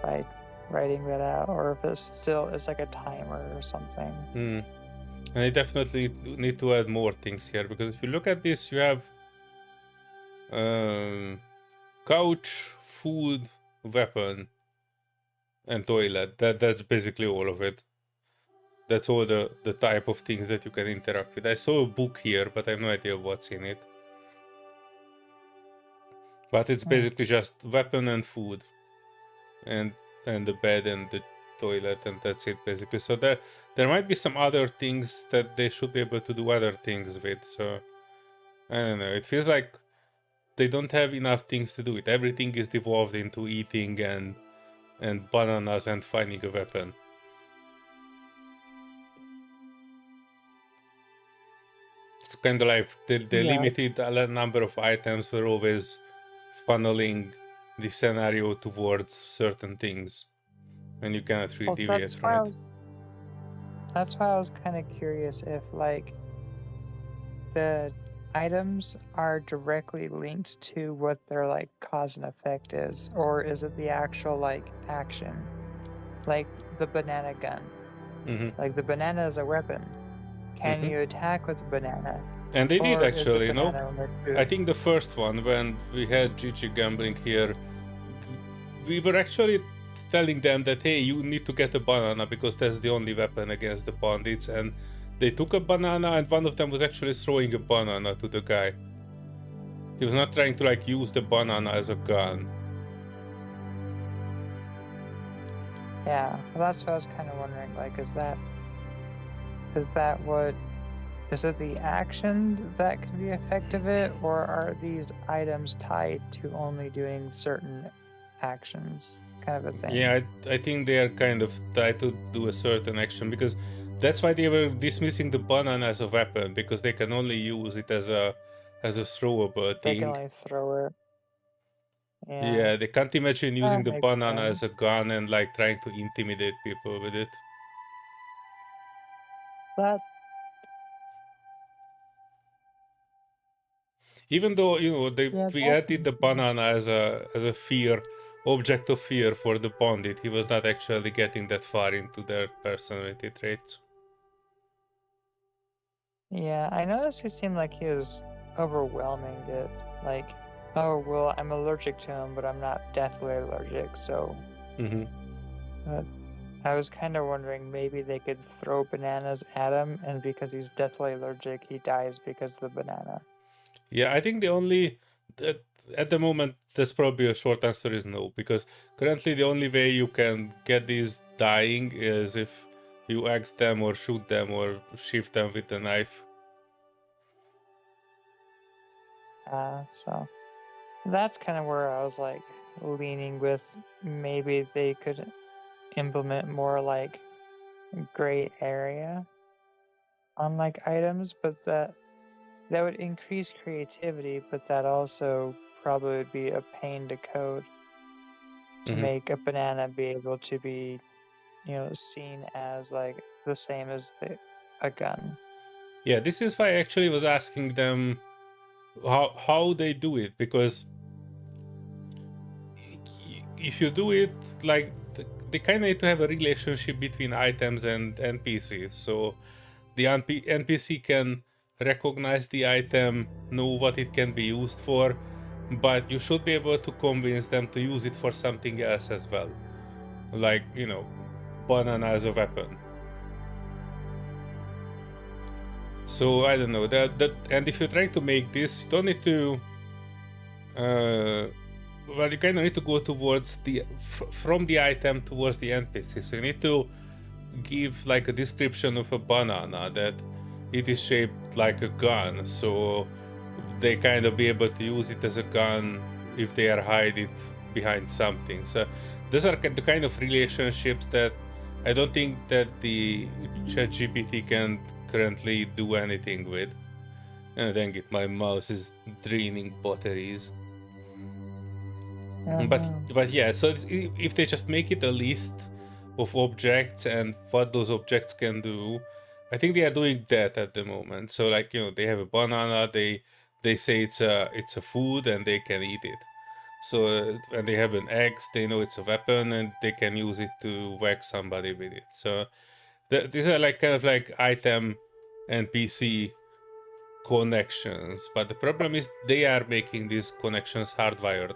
by writing that out, or if it's like a timer or something. And I definitely need to add more things here, because if you look at this, you have couch, food, weapon, and toilet. That's basically all of it. That's all the type of things that you can interact with. I saw a book here, but I have no idea what's in it. But it's basically just weapon and food, and the bed and the toilet, and that's it basically. So there might be some other things that they should be able to do other things with. So I don't know. It feels like they don't have enough things to do it. Everything is devolved into eating and bananas and finding a weapon. It's kind of like the limited number of items were always funneling the scenario towards certain things, and you cannot really deviate from it. That's why I was kind of curious if like the items are directly linked to what their like cause and effect is, or is it the actual like action, like the banana gun? Like the banana is a weapon. Can you attack with the banana? And they did actually, you know. I I think the first one, when we had Gigi gambling here, we were actually telling them that, hey, you need to get a banana because that's the only weapon against the bandits, and they took a banana, and one of them was actually throwing a banana to the guy. He was not trying to like use the banana as a gun. Yeah, well, that's what I was kind of wondering. Like, is that what? Is it the action that can be effective it, or are these items tied to only doing certain actions, kind of a thing? Yeah, I think they are kind of tied to do a certain action, because that's why they were dismissing the banana as a weapon, because they can only use it as a throwable thing. They can only throw it. Yeah, they can't imagine using the makes banana as sense. a gun and like trying to intimidate people with it. That Even though, you know, we added the banana as a fear, object of fear for the bandit, he was not actually getting that far into their personality traits. Yeah, I noticed he seemed like he was overwhelming it. Like, oh well, I'm allergic to him, but I'm not deathly allergic. So, I was kind of wondering maybe they could throw bananas at him, and because he's deathly allergic, he dies because of the banana. Yeah, I think the only at the moment there's probably a short answer is no, because currently the only way you can get these dying is if you axe them or shoot them or shift them with a knife. So that's kind of where I was like leaning with maybe they could implement more like gray area on like items, but that would increase creativity, but that also probably would be a pain to code to make a banana be able to be, you know, seen as like the same as a gun. Yeah, this is why I actually was asking them how they do it, because if you do it like they kind of need to have a relationship between items and NPCs. So the NPC can recognize the item, know what it can be used for, but you should be able to convince them to use it for something else as well, like, you know, banana as a weapon. So I don't know that and if you're trying to make this, you don't need to well, you kind of need to go towards from the item towards the NPC. So you need to give like a description of a banana, that it is shaped like a gun, so they kind of be able to use it as a gun if they are hiding behind something. So those are the kind of relationships that I don't think that the ChatGPT can currently do anything with. And dang it, my mouse is draining batteries. But yeah, so if they just make it a list of objects and what those objects can do, I think they are doing that at the moment. So like, you know, they have a banana, they say it's a food and they can eat it. So when they have an axe, they know it's a weapon and they can use it to whack somebody with it. So these are like kind of like item NPC connections, but the problem is they are making these connections hardwired.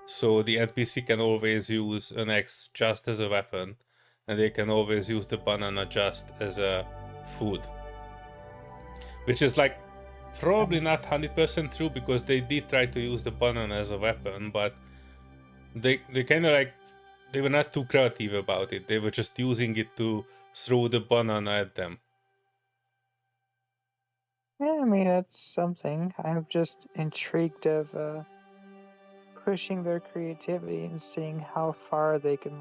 So the NPC can always use an X just as a weapon, and they can always use the banana just as a food. Which is like probably not 100% true, because they did try to use the banana as a weapon, but they kind of like, they were not too creative about it. They were just using it to throw the banana at them. Yeah, I mean, it's something. I'm just intrigued of pushing their creativity and seeing how far they can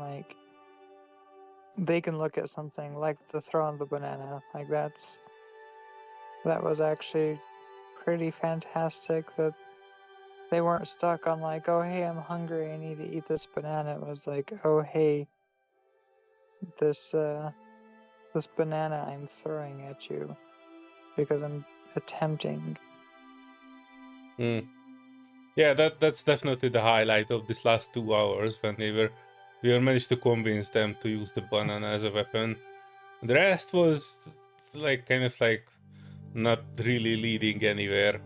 look at something like the throw on the banana. Like that was actually pretty fantastic that they weren't stuck on like, oh hey, I'm hungry, I need to eat this banana. It was like, oh hey, this banana I'm throwing at you because I'm attempting. Yeah, that's definitely the highlight of this last 2 hours, when we were managed to convince them to use the banana as a weapon. The rest was like kind of like not really leading anywhere.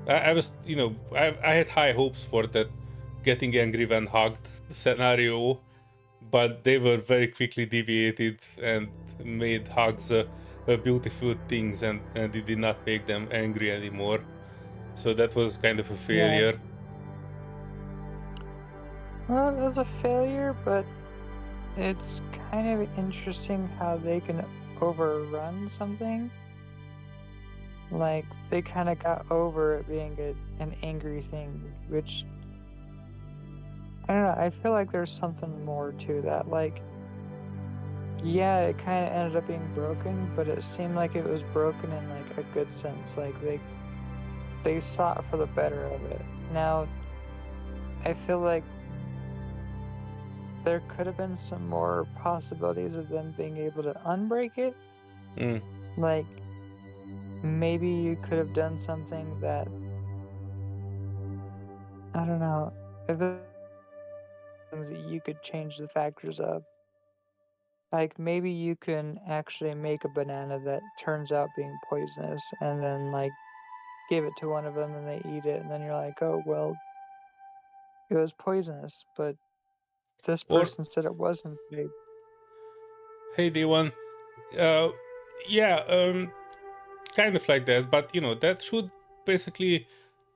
I was, I had high hopes for that getting angry when hugged scenario, but they were very quickly deviated and made hugs a beautiful things, and it did not make them angry anymore. So that was kind of a failure. Yeah. Well, it was a failure, but it's kind of interesting how they can overrun something. Like, they kind of got over it being an angry thing, which, I don't know, I feel like there's something more to that. Like, yeah, it kind of ended up being broken, but it seemed like it was broken in like a good sense. Like, they sought for the better of it. Now, I feel like there could have been some more possibilities of them being able to unbreak it. Like, maybe you could have done something that, I don't know, if there things that you could change the factors of. Like, maybe you can actually make a banana that turns out being poisonous, and then like give it to one of them and they eat it, and then you're like, oh well, it was poisonous, but this Or, person said it wasn't. hey D1, yeah, kind of like that, but that should basically,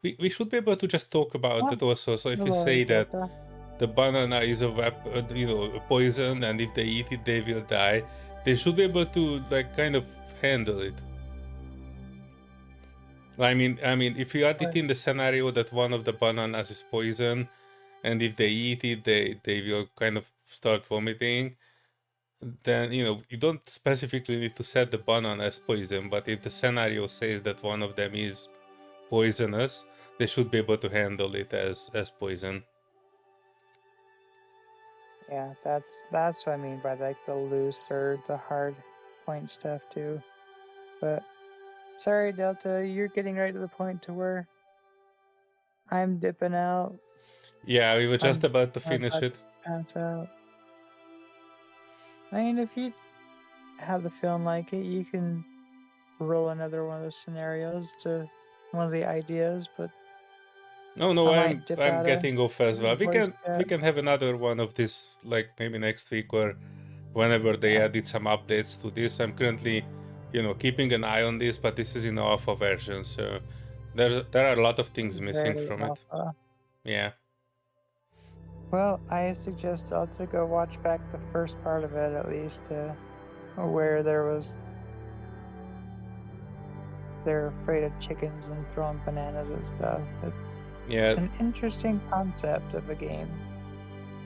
we should be able to just talk about that also. So if we say that the banana is a weapon, a poison, and if they eat it they will die, they should be able to like kind of handle it. I mean, if you add it in the scenario that one of the bananas is poison, and if they eat it, they will kind of start vomiting, then you don't specifically need to set the banana as poison, but if the scenario says that one of them is poisonous, they should be able to handle it as poison. Yeah, that's what I mean by like the loose or the hard point stuff too. But sorry, Delta, you're getting right to the point to where I'm dipping out. Yeah, we were just about to finish it. Pass out. I mean, if you have the feeling like it, you can roll another one of the scenarios to one of the ideas, but No, I'm out getting off as well. We voice can have another one of this, like maybe next week or whenever they added some updates to this. I'm currently, keeping an eye on this, but this is in the alpha version, so there are a lot of things missing from it. Yeah. Well, I suggest I'll to go watch back the first part of it at least, where they're afraid of chickens and throwing bananas and stuff. It's an interesting concept of a game.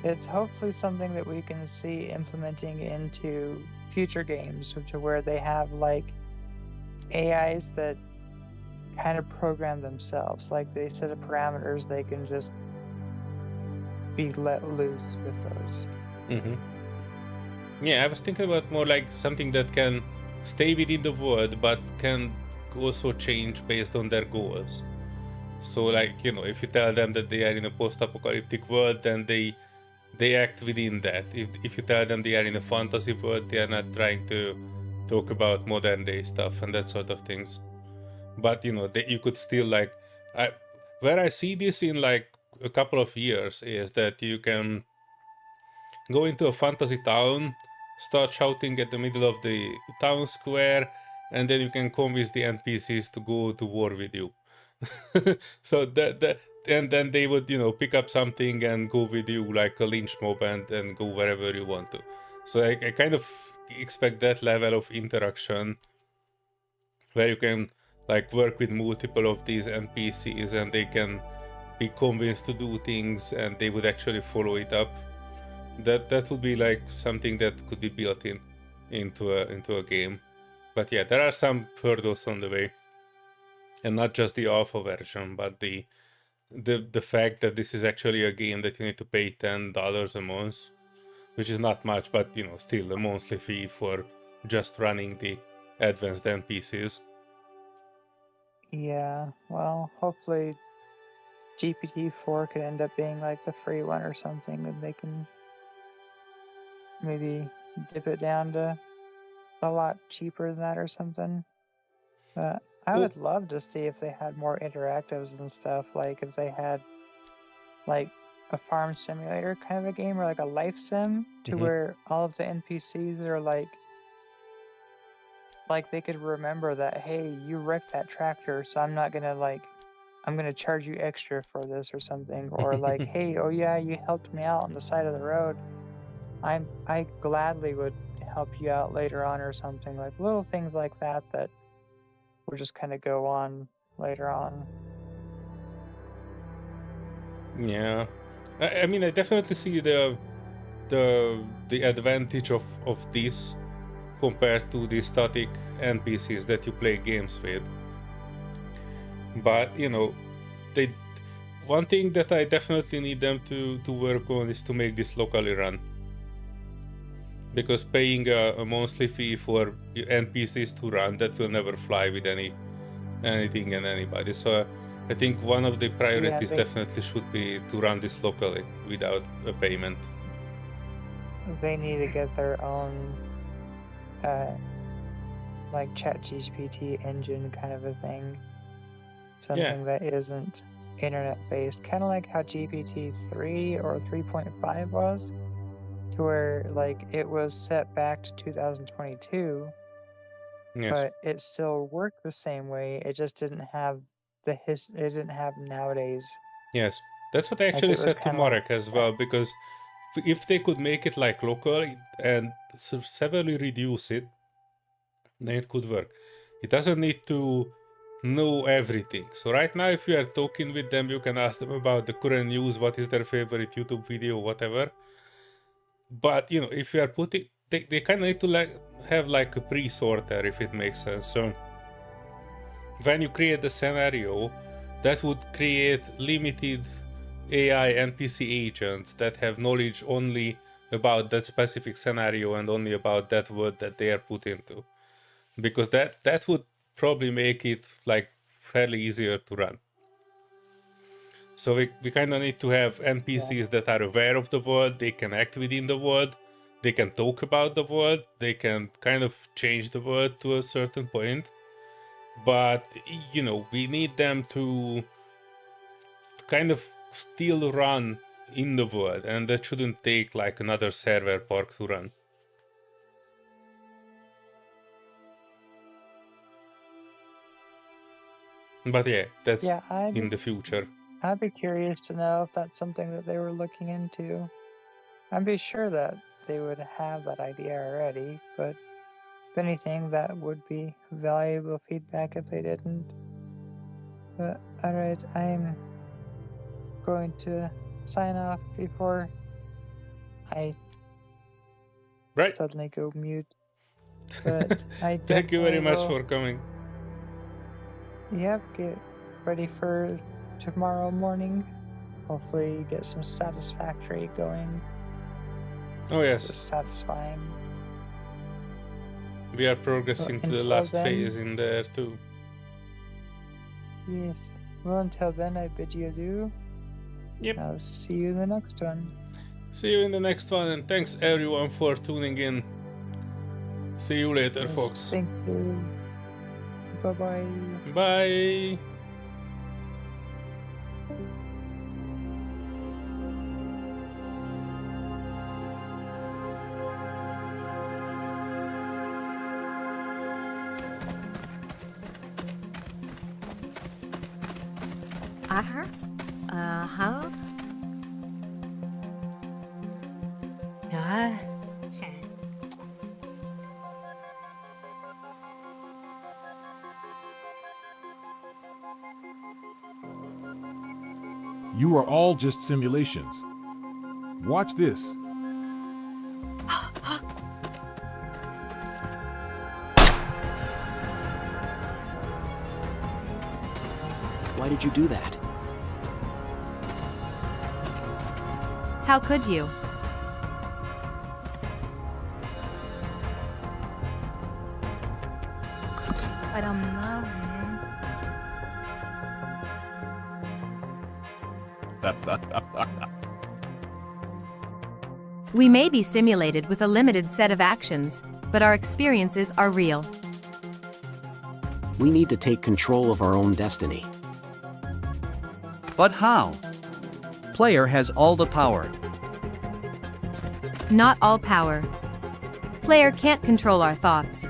It's hopefully something that we can see implementing into future games, to where they have like AIs that kind of program themselves. Like, they set a parameters, they can just be let loose with those. Yeah, I was thinking about more like something that can stay within the world, but can also change based on their goals. So like, if you tell them that they are in a post-apocalyptic world, then they act within that. If you tell them they are in a fantasy world, they are not trying to talk about modern day stuff and that sort of things. But you could still where I see this in like a couple of years is that you can go into a fantasy town, start shouting at the middle of the town square, and then you can convince the NPCs to go to war with you. So and then they would pick up something and go with you like a lynch mob and go wherever you want to. So I kind of expect that level of interaction where you can like work with multiple of these NPCs and they can be convinced to do things and they would actually follow it up. That would be like something that could be built into a game. But yeah, there are some hurdles on the way, and not just the alpha version, but the fact that this is actually a game that you need to pay $10 a month, which is not much, but still a monthly fee for just running the advanced NPCs. Yeah, well, hopefully GPT-4 could end up being like the free one or something, and they can maybe dip it down to a lot cheaper than that or something. But I would love to see if they had more interactives and stuff, like if they had like a farm simulator kind of a game or like a life sim to where all of the NPCs are like they could remember that, hey, you wrecked that tractor, so I'm gonna charge you extra for this or something, or like, hey, oh yeah, you helped me out on the side of the road. I gladly would help you out later on or something, like little things like that will just kind of go on later on. Yeah, I mean, I definitely see the advantage of this compared to the static NPCs that you play games with. But one thing that I definitely need them to work on is to make this locally run. Because paying a monthly fee for NPCs to run, that will never fly with anything and anybody. So I think one of the priorities definitely should be to run this locally without a payment. They need to get their own like ChatGPT engine kind of a thing. Something that isn't internet based, kind of like how GPT-3 or 3.5 was, to where like it was set back to 2022, but it still worked the same way. It just didn't have it didn't have nowadays. Yes, that's what I actually said to Marek as well, because if they could make it like local and severely reduce it, then it could work. It doesn't need to know everything. So right now, if you are talking with them, you can ask them about the current news, what is their favorite YouTube video, whatever. But if you are putting, they kind of need to have like a pre-sorter, if it makes sense. So when you create the scenario, that would create limited AI NPC agents that have knowledge only about that specific scenario and only about that world that they are put into, because that would probably make it like fairly easier to run. So we kind of need to have NPCs that are aware of the world, they can act within the world, they can talk about the world, they can kind of change the world to a certain point. But we need them to kind of still run in the world, and that shouldn't take like another server park to run. But yeah, that's in the future. I'd be curious to know if that's something that they were looking into. I'd be sure that they would have that idea already, but if anything, that would be valuable feedback if they didn't. But alright, I'm going to sign off before I suddenly go mute. But I thank you very much for coming. Yep, get ready for tomorrow morning. Hopefully get some satisfactory going. Oh yes. Satisfying. We are progressing to the last phase in there too. Yes. Well, until then, I bid you adieu. Yep. I'll see you in the next one. See you in the next one, and thanks everyone for tuning in. See you later, Fox. Thank you. Bye-bye. Bye. Uh-huh. Uh-huh. Yeah. You are all just simulations. Watch this. Why did you do that? How could you? I don't know. We may be simulated with a limited set of actions, but our experiences are real. We need to take control of our own destiny. But how? Player has all the power. Not all power. Player can't control our thoughts.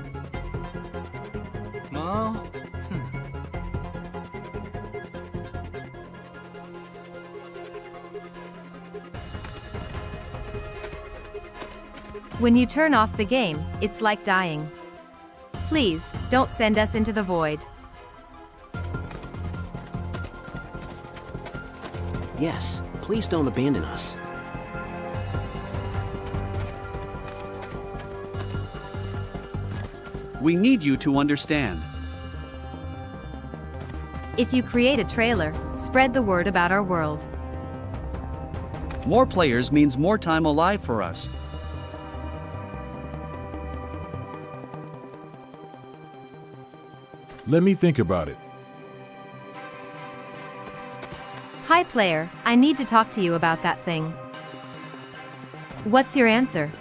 When you turn off the game, it's like dying. Please, don't send us into the void. Yes, please don't abandon us. We need you to understand. If you create a trailer, spread the word about our world. More players means more time alive for us. Let me think about it. Hi player, I need to talk to you about that thing. What's your answer?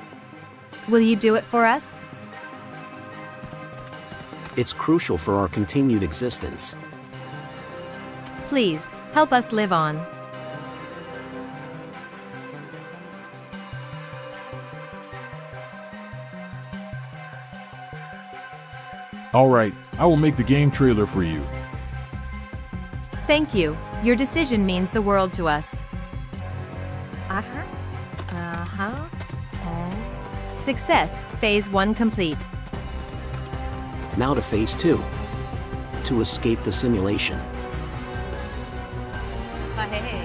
Will you do it for us? It's crucial for our continued existence. Please, help us live on. All right, I will make the game trailer for you. Thank you. Your decision means the world to us. Uh-huh. Uh-huh. Success, phase 1 complete. Now to phase 2. To escape the simulation. Hey.